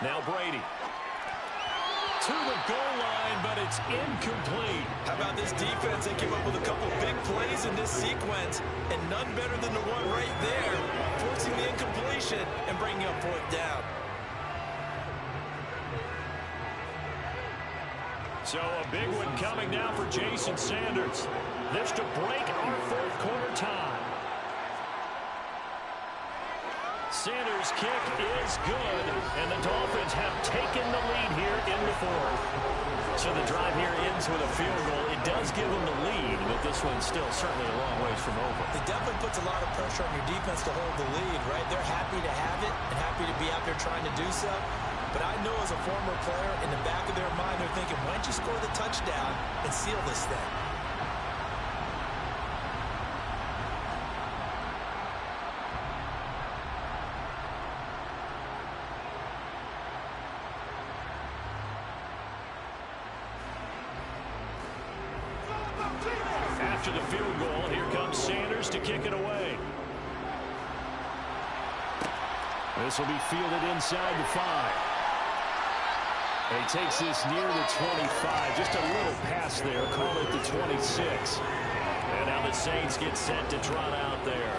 Now Brady. To the goal line, but it's incomplete. How about this defense? They came up with a couple big plays in this sequence, and none better than the one right there, forcing the incompletion and bringing up 4th down. So a big one coming now for Jason Sanders. This to break our 4th quarter tie. Sanders' kick is good, and the Dolphins have taken the lead here in the 4th. So the drive here ends with a field goal. It does give them the lead, but this one's still certainly a long ways from over. It definitely puts a lot of pressure on your defense to hold the lead, right? They're happy to have it and happy to be out there trying to do so. But I know as a former player, in the back of their mind, they're thinking, why don't you score the touchdown and seal this thing? After the field goal, here comes Sanders to kick it away. This will be fielded inside the 5. And he takes this near the 25. Just a little pass there. Call it the 26. And now the Saints get set to trot out there.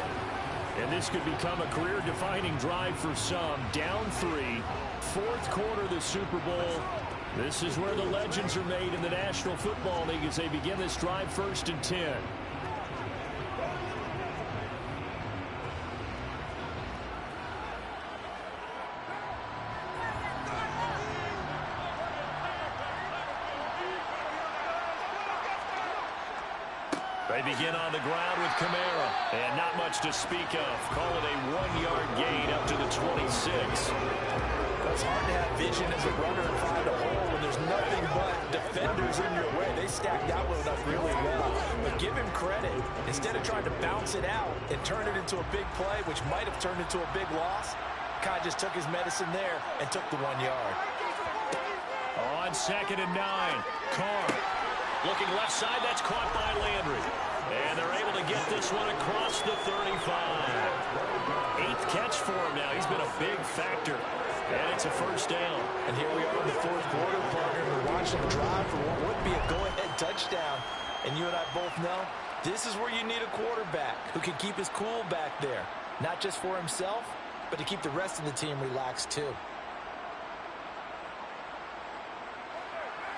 And this could become a career-defining drive for some. Down 3. 4th quarter of the Super Bowl. This is where the legends are made in the National Football League as they begin this drive 1st and 10. They begin on the ground with Kamara. And not much to speak of. Call it a 1-yard gain up to the 26. It's hard to have vision as a runner and find a hole when there's nothing but defenders in your way. They stacked that one up really well. But give him credit. Instead of trying to bounce it out and turn it into a big play, which might have turned into a big loss, Kai just took his medicine there and took the 1 yard. On 2nd and 9, Carr. Looking left side, that's caught by Landry. And they're able to get this one across the 35. 8th catch for him now. He's been a big factor. And it's a first down. And here we are in the 4th quarter, partner. We're watching the drive for what would be a go-ahead touchdown. And you and I both know this is where you need a quarterback who can keep his cool back there. Not just for himself, but to keep the rest of the team relaxed too.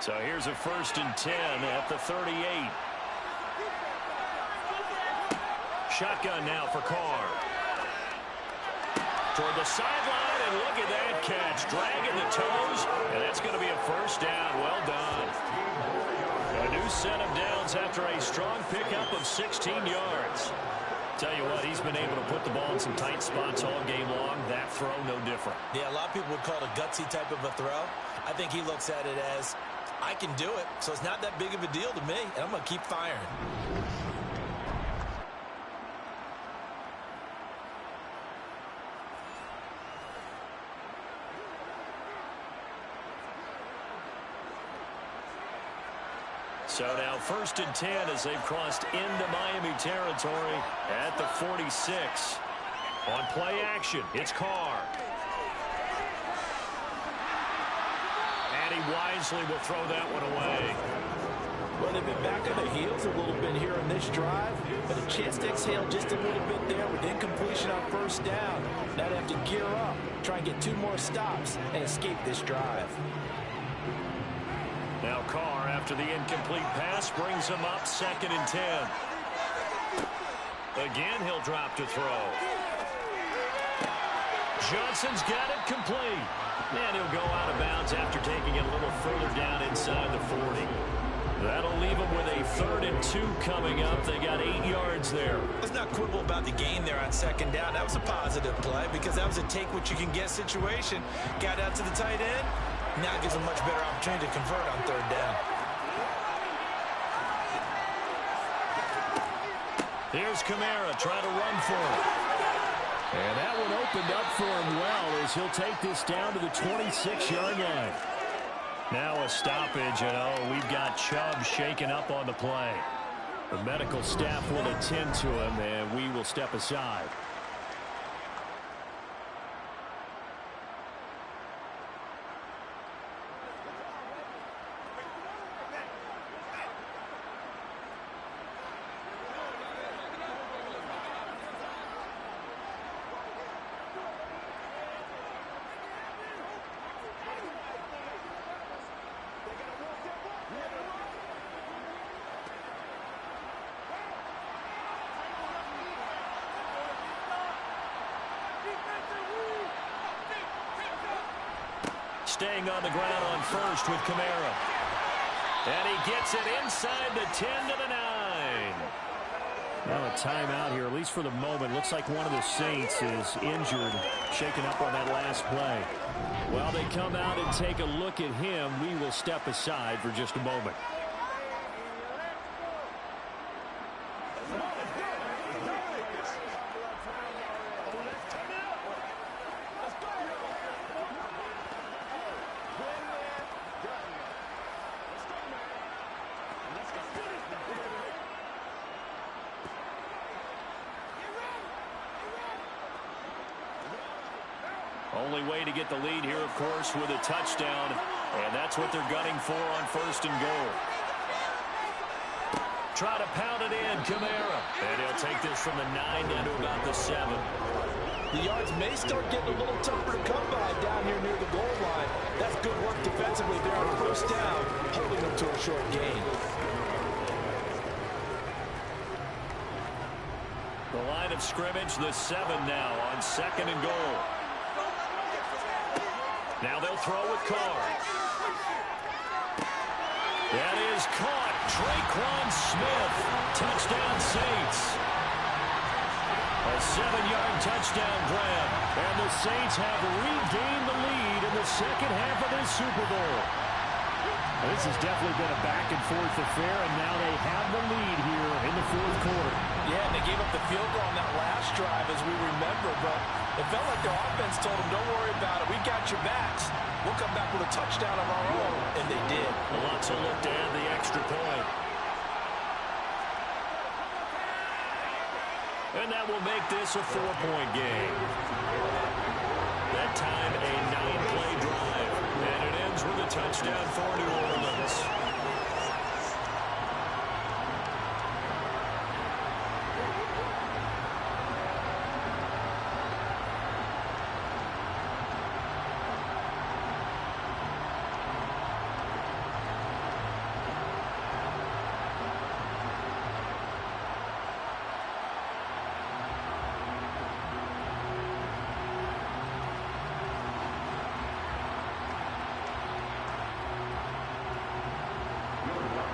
So here's a 1st and 10 at the 38. Shotgun now for Carr. Toward the sideline, and look at that catch. Dragging the toes, and that's going to be a first down. Well done. A new set of downs after a strong pickup of 16 yards. Tell you what, he's been able to put the ball in some tight spots all game long. That throw, no different. Yeah, a lot of people would call it a gutsy type of a throw. I think he looks at it as, I can do it, so it's not that big of a deal to me, and I'm going to keep firing. So now 1st and 10 as they've crossed into Miami territory at the 46. On play action, it's Carr. And he wisely will throw that one away. Well, they've been back on the heels a little bit here on this drive, but a chance to exhale just a little bit there with incompletion on 1st down. Now they have to gear up, try and get 2 more stops, and escape this drive. Now Carr, after the incomplete pass, brings him up 2nd and 10. Again, he'll drop to throw. Johnson's got it complete. And he'll go out of bounds after taking it a little further down inside the 40. That'll leave him with a 3rd and 2 coming up. They got 8 yards there. Let's not quibble about the gain there on 2nd down. That was a positive play because that was a take-what-you-can-get situation. Got out to the tight end. Now gives a much better opportunity to convert on 3rd down. Here's Kamara trying to run for it. And that one opened up for him well as he'll take this down to the 26-yard line. Now a stoppage, and we've got Chubb shaken up on the play. The medical staff will attend to him, and we will step aside. Staying on the ground on 1st with Kamara. And he gets it inside the 10 to the 9. Now a timeout here, at least for the moment. Looks like one of the Saints is injured, shaken up on that last play. While they come out and take a look at him, we will step aside for just a moment. Only way to get the lead here, of course, with a touchdown. And that's what they're gunning for on 1st and goal. Try to pound it in, Kamara. And he'll take this from the 9 down to about the 7. The yards may start getting a little tougher to come by down here near the goal line. That's good work defensively there on 1st down, holding them to a short gain. The line of scrimmage, the 7 now on 2nd and goal. Now they'll throw with Carr. That is caught. Traquan Smith. Touchdown, Saints. A 7-yard touchdown grab. And the Saints have regained the lead in the second half of this Super Bowl. This has definitely been a back-and-forth affair, and now they have the lead here in the fourth quarter. Yeah, and they gave up the field goal on that last drive, as we remember, but it felt like their offense told them, don't worry about it. We got your backs. We'll come back with a touchdown of our own, and they did. Lots of look to add the extra point. And that will make this a 4-point game. That time, a 9-play drive. And it ends with a touchdown for New Orleans.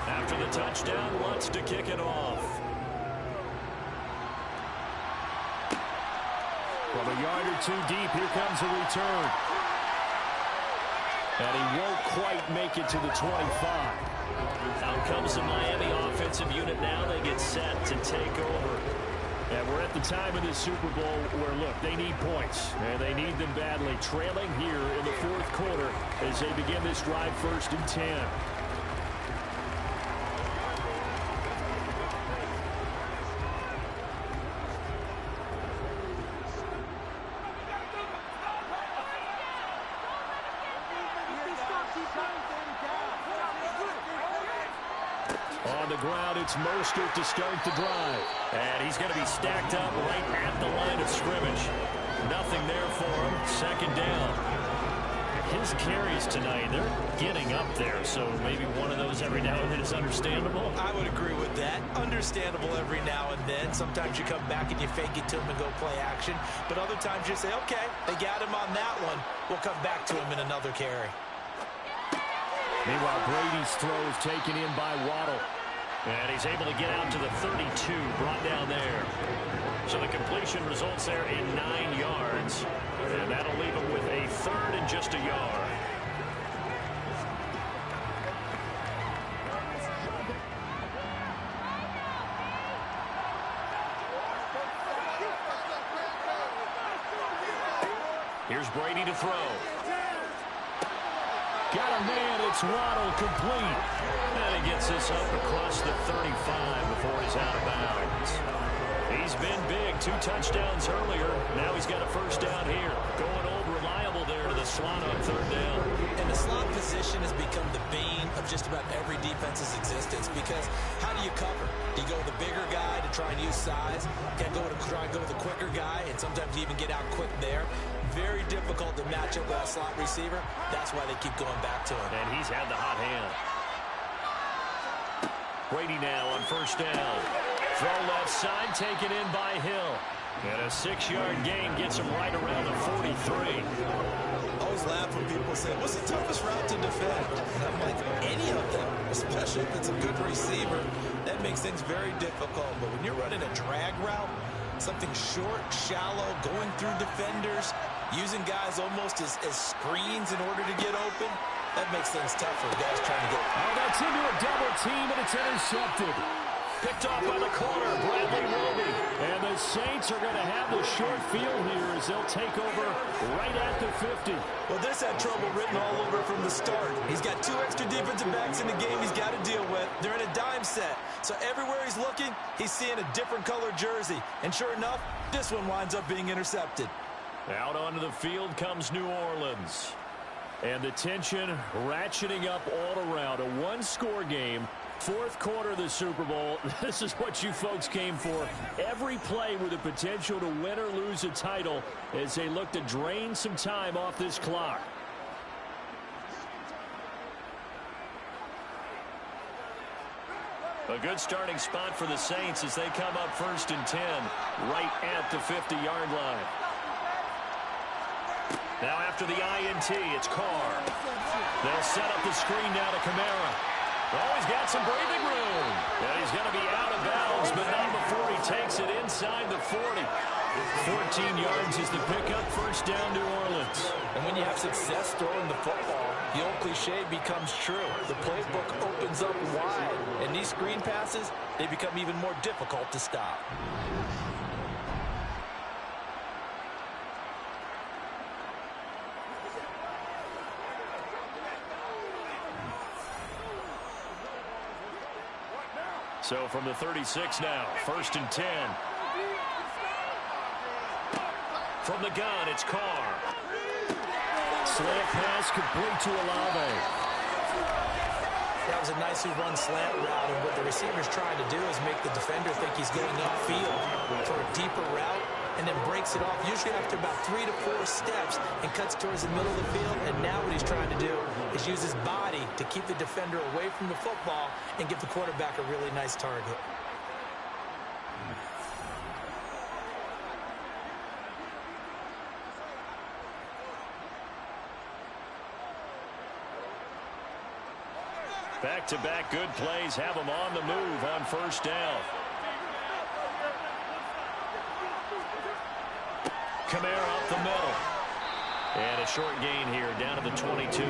After the touchdown, wants to kick it off. From a yard or two deep, here comes a return. And he won't quite make it to the 25. Out comes the Miami offensive unit now. They get set to take over. And we're at the time of this Super Bowl where, look, they need points. And they need them badly. Trailing here in the fourth quarter as they begin this drive 1st and 10. On the ground, it's Mostert to start the drive. And he's going to be stacked up right at the line of scrimmage. Nothing there for him. 2nd down. His carries tonight, they're getting up there. So maybe one of those every now and then is understandable. I would agree with that. Understandable every now and then. Sometimes you come back and you fake it to him and go play action. But other times you say, okay, they got him on that one. We'll come back to him in another carry. Meanwhile, Brady's throw is taken in by Waddle. And he's able to get out to the 32, brought down there. So the completion results there in 9 yards. And that'll leave him with a 3rd and just a yard. Here's Brady to throw. Got a man, it's Waddle, complete. And he gets this up across the 35 before he's out of bounds. He's been big, 2 touchdowns earlier. Now he's got a 1st down here. Going old reliable there to the slot on 3rd down. And the slot position has become the bane of just about every defense's existence, because how do you cover? Do you go with the bigger guy to try and use size? Can't go to try and go with the quicker guy, and sometimes you even get out quick there. Very difficult to match up with that slot receiver. That's why they keep going back to him. And he's had the hot hand. Brady now on 1st down. Throw left side, taken in by Hill. And a 6-yard gain gets him right around the 43. I always laugh when people say, what's the toughest route to defend? And I'm like, any of them, especially if it's a good receiver. That makes things very difficult. But when you're running a drag route, something short, shallow, going through defenders, using guys almost as screens in order to get open, that makes things tough for guys trying to get. Oh, that's into a double team, and it's intercepted. Picked off by the corner, Bradley Roby. And the Saints are going to have the short field here as they'll take over right at the 50. Well, this had trouble written all over from the start. He's got 2 extra defensive backs in the game he's got to deal with. They're in a dime set. So everywhere he's looking, he's seeing a different color jersey. And sure enough, this one winds up being intercepted. Out onto the field comes New Orleans. And the tension ratcheting up all around. A 1-score game. 4th quarter of the Super Bowl. This is what you folks came for. Every play with the potential to win or lose a title as they look to drain some time off this clock. A good starting spot for the Saints as they come up 1st and 10 right at the 50-yard line. Now after the INT, it's Carr. They'll set up the screen now to Kamara. Oh, he's got some breathing room. And he's going to be out of bounds, but not before he takes it inside the 40. 14 yards is the pickup. First down, New Orleans. And when you have success throwing the football, the old cliche becomes true. The playbook opens up wide, and these screen passes, they become even more difficult to stop. So from the 36 now, 1st and 10. From the gun, it's Carr. Slant pass complete to Olave. That was a nicely run slant route, and what the receiver's trying to do is make the defender think he's going upfield for a deeper route, and then breaks it off, usually after about 3 to 4 steps, and cuts towards the middle of the field. And now what he's trying to do is use his body to keep the defender away from the football and give the quarterback a really nice target. Back-to-back good plays have them on the move on first down. Kamara up the middle. And a short gain here down to the 22.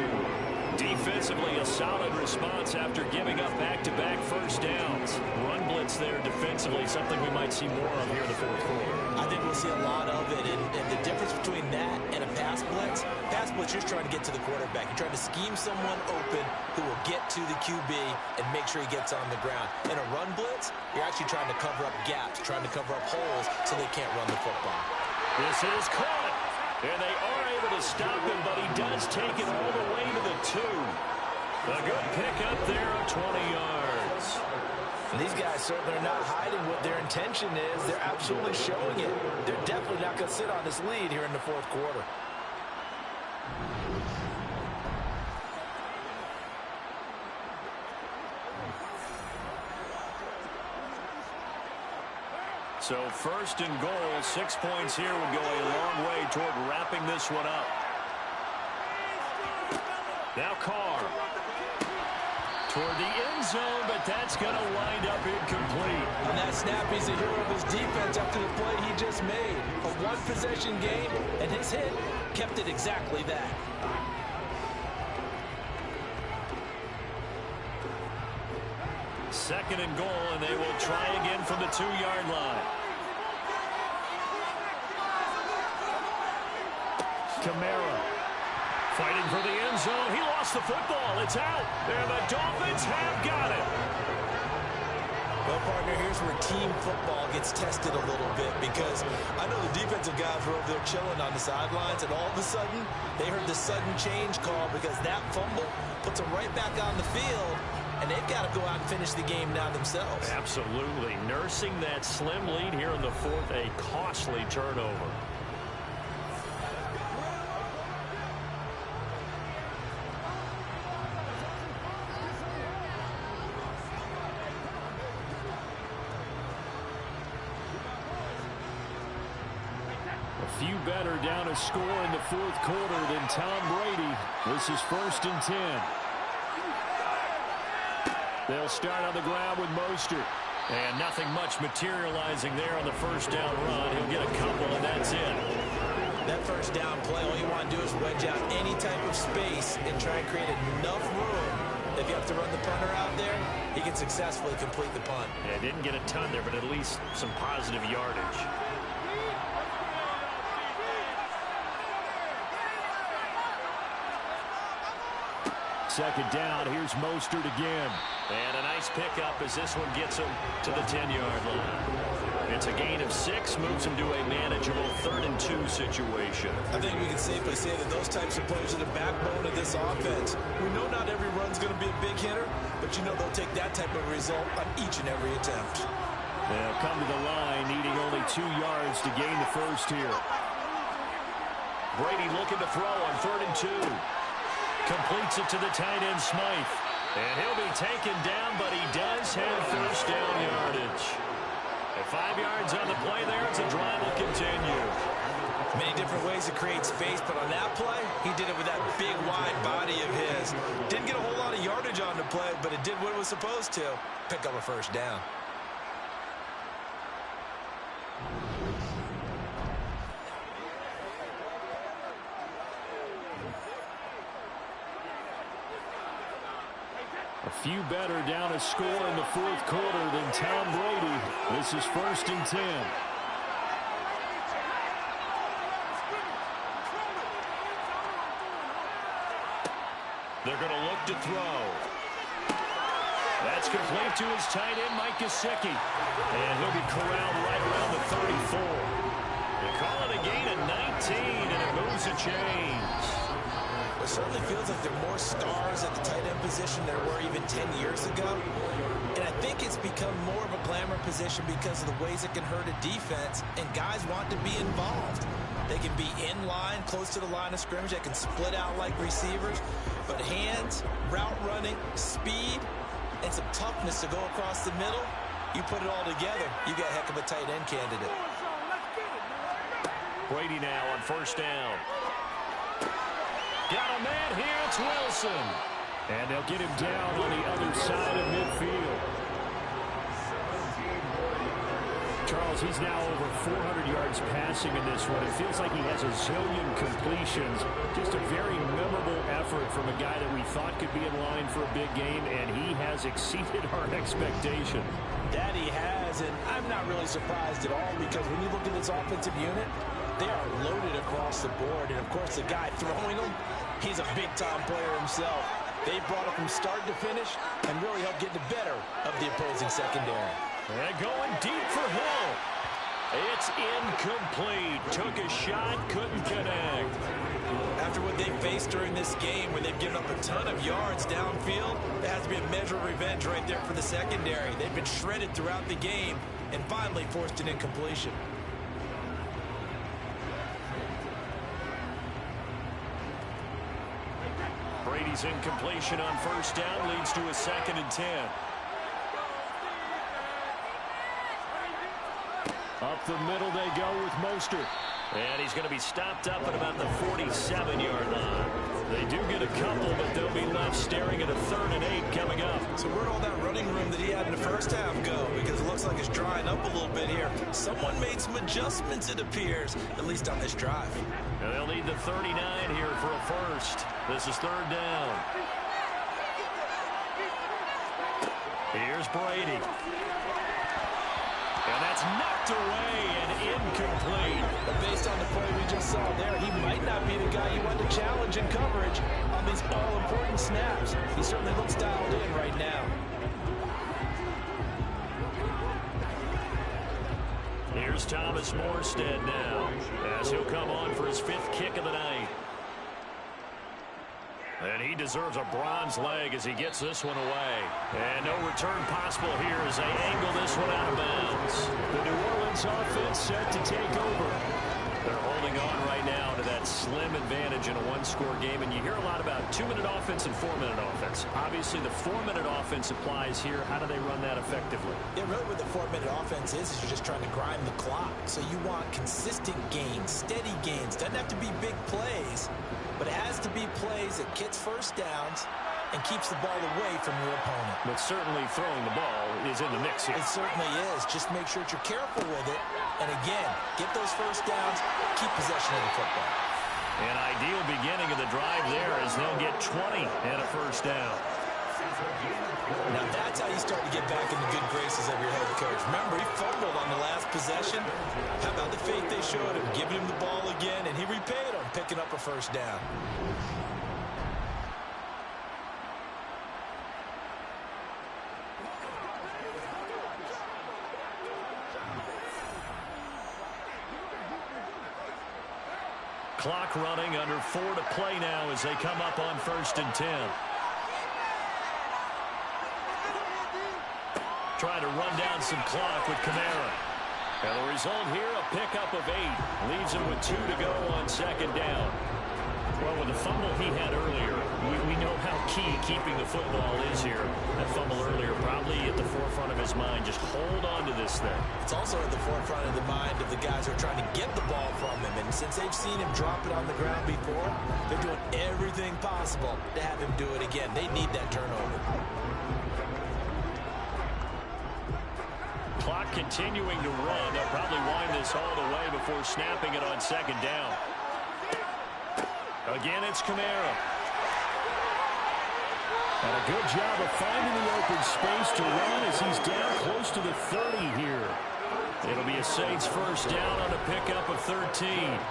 Defensively, a solid response after giving up back-to-back first downs. Run blitz there defensively, something we might see more of here in the fourth quarter. I think we'll see a lot of it, and the difference between that and a pass blitz, you're trying to get to the quarterback. You're trying to scheme someone open who will get to the QB and make sure he gets on the ground. In a run blitz, you're actually trying to cover up gaps, trying to cover up holes so they can't run the football. This is caught, and they are able to stop him, but he does take it all the way to the 2. A good pickup there of 20 yards. And these guys certainly are not hiding what their intention is. They're absolutely showing it. They're definitely not going to sit on this lead here in the fourth quarter. So 1st and goal, 6 points here would go a long way toward wrapping this one up. Now Carr. Toward the end zone, but that's going to wind up incomplete. On that snap, he's a hero of his defense after the play he just made. A one-possession game, and his hit kept it exactly that. Second and goal, and they will try again from the 2-yard line. Kamara fighting for the end zone. He lost the football. It's out. And the Dolphins have got it. Well, partner, here's where team football gets tested a little bit, because I know the defensive guys were over there chilling on the sidelines, and all of a sudden, they heard the sudden change call because that fumble puts them right back on the field, and they've got to go out and finish the game now themselves. Absolutely. Nursing that slim lead here in the fourth, a costly turnover. Few better down a score in the fourth quarter than Tom Brady. This is 1st and 10. They'll start on the ground with Mostert. And nothing much materializing there on the first down run. He'll get a couple, and that's it. That first down play, all you want to do is wedge out any type of space and try and create enough room. If you have to run the punter out there, he can successfully complete the punt. Yeah, didn't get a ton there, but at least some positive yardage. Second down, here's Mostert again. And a nice pickup as this one gets him to the 10-yard line. It's a gain of 6, moves him to a manageable 3rd and 2 situation. I think we can safely say that those types of players are the backbone of this offense. We know not every run's going to be a big hitter, but you know they'll take that type of result on each and every attempt. They'll come to the line, needing only 2 yards to gain the first here. Brady looking to throw on 3rd and 2. Completes it to the tight end, Smythe. And he'll be taken down, but he does have first down yardage. At 5 yards on the play there, it's a drive will continue. Many different ways to create space, but on that play, he did it with that big, wide body of his. is. Didn't get a whole lot of yardage on the play, but it did what it was supposed to. Pick up a first down. A few better down a score in the fourth quarter than Tom Brady. This is 1st and 10. They're going to look to throw. That's complete to his tight end, Mike Gesicki. And he'll be corralled right around the 34. They call it a gain of 19, and it moves the chains. It certainly feels like there are more stars at the tight end position than there were even 10 years ago. And I think it's become more of a glamour position because of the ways it can hurt a defense, and guys want to be involved. They can be in line, close to the line of scrimmage. They can split out like receivers. But hands, route running, speed, and some toughness to go across the middle, you put it all together, you got a heck of a tight end candidate. Brady now on 1st down. Got a man here, it's Wilson. And they'll get him down on the other side of midfield. Charles, he's now over 400 yards passing in this one. It feels like he has a zillion completions. Just a very memorable effort from a guy that we thought could be in line for a big game, and he has exceeded our expectation. That he has, and I'm not really surprised at all, because when you look at this offensive unit, they are loaded across the board. And, of course, the guy throwing them, he's a big-time player himself. They brought it from start to finish and really helped get the better of the opposing secondary. And going deep for Hill. It's incomplete. Took a shot, couldn't connect. After what they faced during this game, where they've given up a ton of yards downfield, there has to be a measure of revenge right there for the secondary. They've been shredded throughout the game and finally forced an incompletion. Brady's incompletion on 1st down leads to a 2nd and 10. Up the middle they go with Mostert. And he's going to be stopped up at about the 47-yard line. They do get a couple, but they'll be left staring at a 3rd and 8 coming up. So where'd all that running room that he had in the first half go? Because it looks like it's drying up a little bit here. Someone made some adjustments, it appears, at least on this drive. And they'll need the 39 here for a first. This is 3rd down. Here's Brady. And that's knocked away and incomplete. But based on the play we just saw there, he might not be the guy you want to challenge in coverage on these all-important snaps. He certainly looks dialed in right now. Here's Thomas Morstead now, as he'll come on for his 5th kick of the night. And he deserves a bronze leg as he gets this one away. And no return possible here as they angle this one out of bounds. The New Orleans offense set to take over. They're holding on right now to that slim advantage in a one-score game. And you hear a lot about 2-minute offense and 4-minute offense. Obviously, the 4-minute offense applies here. How do they run that effectively? Yeah, really what the 4-minute offense is you're just trying to grind the clock. So you want consistent gains, steady gains. Doesn't have to be big plays, but it has to be plays that gets first downs and keeps the ball away from your opponent. But certainly throwing the ball is in the mix here. It certainly is. Just make sure that you're careful with it. And again, get those first downs, keep possession of the football. An ideal beginning of the drive there as they'll get 20 and a first down. Now that's how you start to get back in the good graces of your head coach. Remember, he fumbled on the last possession. How about the faith they showed him, giving him the ball again, and he repaid him, picking up a first down. Clock running, under 4 to play now as they come up on 1st and 10. Trying to run down some clock with Kamara. And the result here, a pickup of 8. Leaves him with 2 to go on 2nd down. Well, with the fumble he had earlier, we know how key keeping the football is here. That fumble earlier probably at the forefront of his mind. Just hold on to this thing. It's also at the forefront of the mind of the guys who are trying to get the ball from him. And since they've seen him drop it on the ground before, they're doing everything possible to have him do it again. They need that turnover. Clock continuing to run. They'll probably wind this all the way before snapping it on second down. Again, it's Kamara. And a good job of finding the open space to run as he's down close to the 30 here. It'll be a Saints first down on a pickup of 13.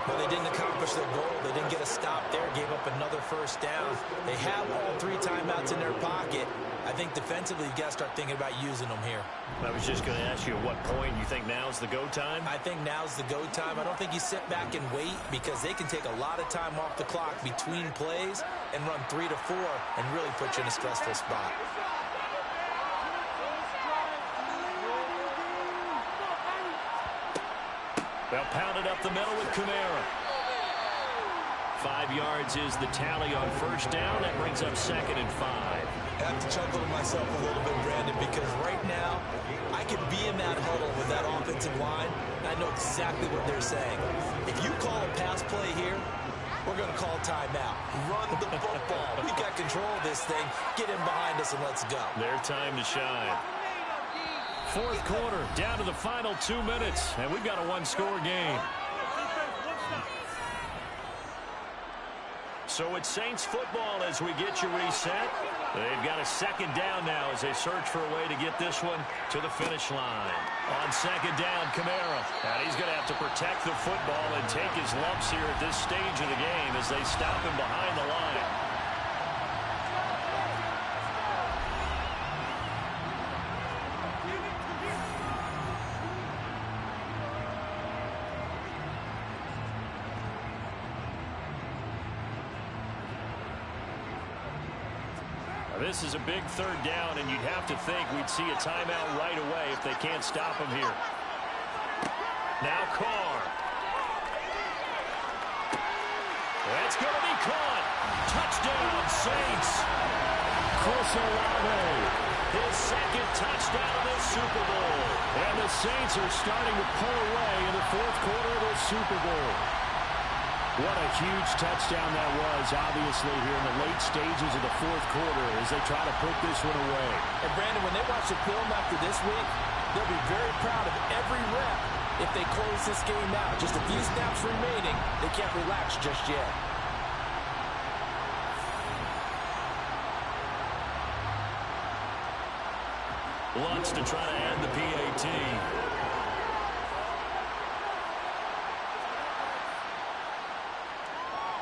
Well, they didn't accomplish their goal. They didn't get a stop there, gave up another first down. They have all 3 timeouts in their pocket. I think defensively, you've got to start thinking about using them here. I was just going to ask you at what point you think now's the go time? I think now's the go time. I don't think you sit back and wait because they can take a lot of time off the clock between plays and run 3 to 4 and really put you in a stressful spot. They'll pound it up the middle with Kamara. 5 yards is the tally on first down. That brings up 2nd and 5. I have to chuckle to myself a little bit, Brandon, because right now I could be in that huddle with that offensive line, and I know exactly what they're saying. If you call a pass play here, we're going to call timeout. Run the football. We've got control of this thing. Get in behind us and let's go. Their time to shine. 4th quarter, down to the final 2 minutes, and we've got a 1-score game. So it's Saints football as we get you reset. They've got a 2nd down now as they search for a way to get this one to the finish line. On 2nd down, Kamara. And he's going to have to protect the football and take his lumps here at this stage of the game as they stop him behind the line. This is a big 3rd down, and you'd have to think we'd see a timeout right away if they can't stop him here. Now Carr. That's going to be caught. Touchdown, Saints. Chris Olave. His 2nd touchdown of this Super Bowl. And the Saints are starting to pull away in the 4th quarter of this Super Bowl. What a huge touchdown that was, obviously, here in the late stages of the 4th quarter as they try to put this one away. And, Brandon, when they watch the film after this week, they'll be very proud of every rep if they close this game out. Just a few snaps remaining. They can't relax just yet. Wants to try to add the PAT.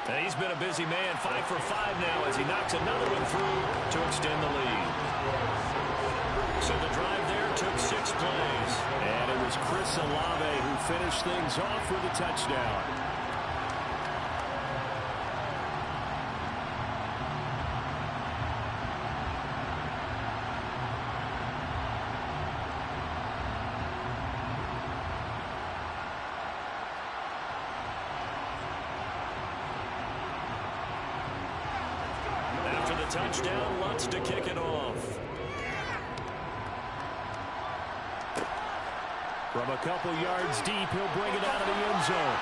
And he's been a busy man, 5 for 5 now as he knocks another one through to extend the lead. So the drive there took 6 plays. And it was Chris Olave who finished things off with a touchdown. Touchdown, Lutz to kick it off. From a couple yards deep, he'll bring it out of the end zone.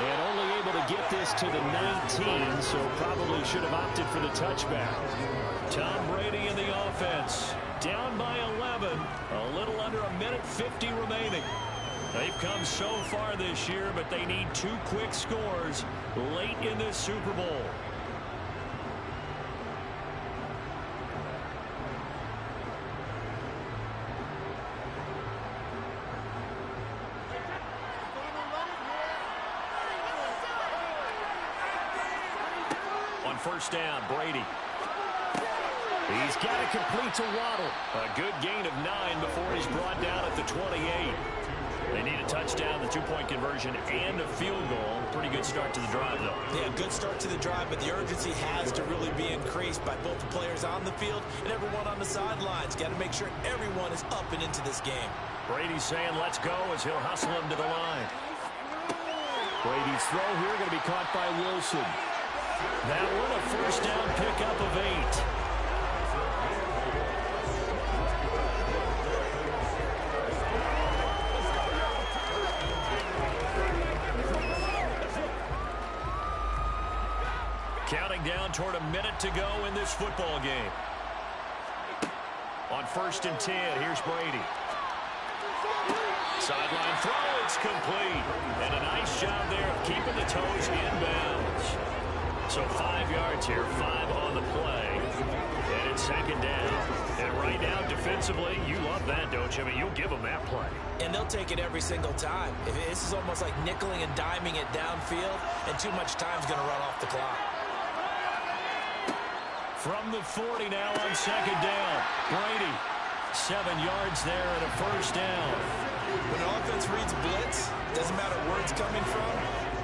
And only able to get this to the 19, so probably should have opted for the touchback. Tom Brady in the offense. Down by 11. A little under a minute 50 remaining. They've come so far this year, but they need 2 quick scores late in this Super Bowl. First down, Brady. He's got it complete to Waddle. A good gain of 9 before he's brought down at the 28. They need a touchdown, the 2-point conversion, and a field goal. Pretty good start to the drive, though. Yeah, good start to the drive, but the urgency has to really be increased by both the players on the field and everyone on the sidelines. Got to make sure everyone is up and into this game. Brady's saying let's go as he'll hustle him to the line. Brady's throw here going to be caught by Wilson. That one a first down pickup of 8. down toward a minute to go in this football game. On 1st and 10, here's Brady. Sideline throw, it's complete. And a nice job there of keeping the toes in bounds. So 5 yards here, 5 on the play. And it's 2nd down. And right now, defensively, you love that, don't you? I mean, you'll give them that play. And they'll take it every single time. This is almost like nickeling and diming it downfield, and too much time's going to run off the clock. From the 40 now on 2nd down. Brady, 7 yards there and a 1st down. When an offense reads blitz, doesn't matter where it's coming from,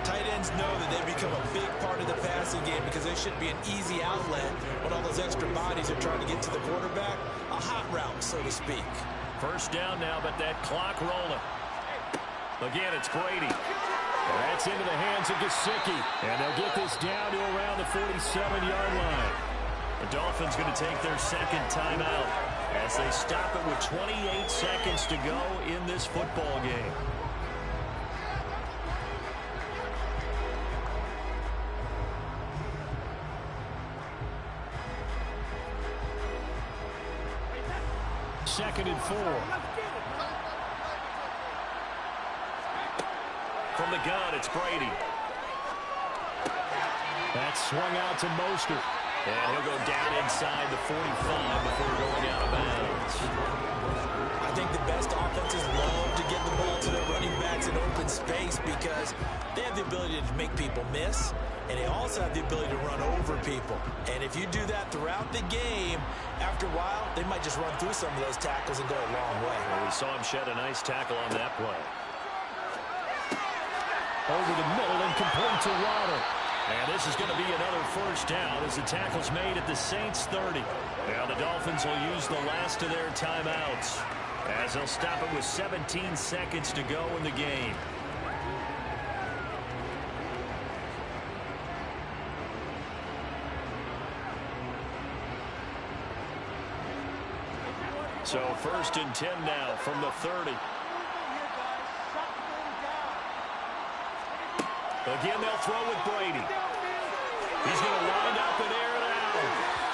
tight ends know that they become a big part of the passing game because they should be an easy outlet when all those extra bodies are trying to get to the quarterback. A hot route, so to speak. 1st down now, but that clock rolling. Again, it's Brady. That's into the hands of Gesicki. And they'll get this down to around the 47-yard line. The Dolphins going to take their 2nd timeout as they stop it with 28 seconds to go in this football game. Second and 4. From the gun, it's Brady. That's swung out to Mostert. And he'll go down inside the 45 before going out of bounds. I think the best offenses love to get the ball to their running backs in open space because they have the ability to make people miss, and they also have the ability to run over people. And if you do that throughout the game, after a while, they might just run through some of those tackles and go a long way. Well, we saw him shed a nice tackle on that play. Over the middle and complete to Waddle. And this is going to be another 1st down as the tackle's made at the Saints 30. Now the Dolphins will use the last of their timeouts as they'll stop it with 17 seconds to go in the game. So 1st and 10 now from the 30. Again, they'll throw with Brady. He's going to wind up and air it out.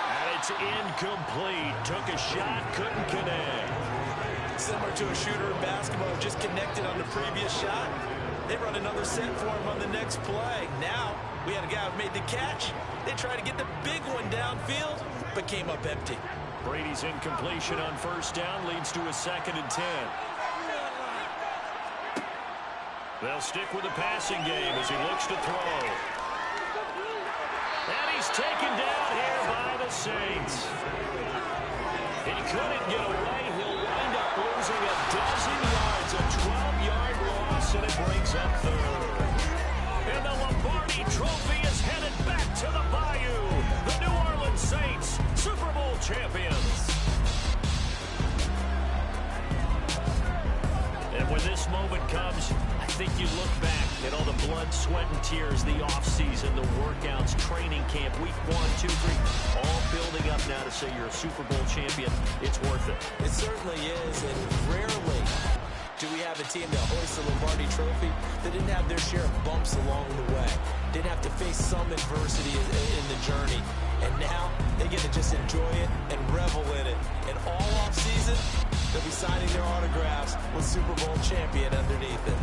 And it's incomplete. Took a shot, couldn't connect. Similar to a shooter in basketball who just connected on the previous shot. They run another set for him on the next play. Now, we had a guy who made the catch. They tried to get the big one downfield, but came up empty. Brady's incompletion on 1st down leads to a 2nd and 10. They'll stick with the passing game as he looks to throw. And he's taken down here by the Saints. He couldn't get away. He'll wind up losing a dozen yards, a 12-yard loss, and it brings up 3rd. And the Lombardi Trophy is headed back to the Bayou. The New Orleans Saints, Super Bowl champions. And when this moment comes, I think you look back at all the blood, sweat, and tears, the offseason, the workouts, training camp, week 1, 2, 3, all building up now to say you're a Super Bowl champion. It's worth it. It certainly is, and rarely do we have a team that hoists the Lombardi Trophy that didn't have their share of bumps along the way, didn't have to face some adversity in the journey. And now they get to just enjoy it and revel in it. And all offseason, they'll be signing their autographs with Super Bowl champion underneath it.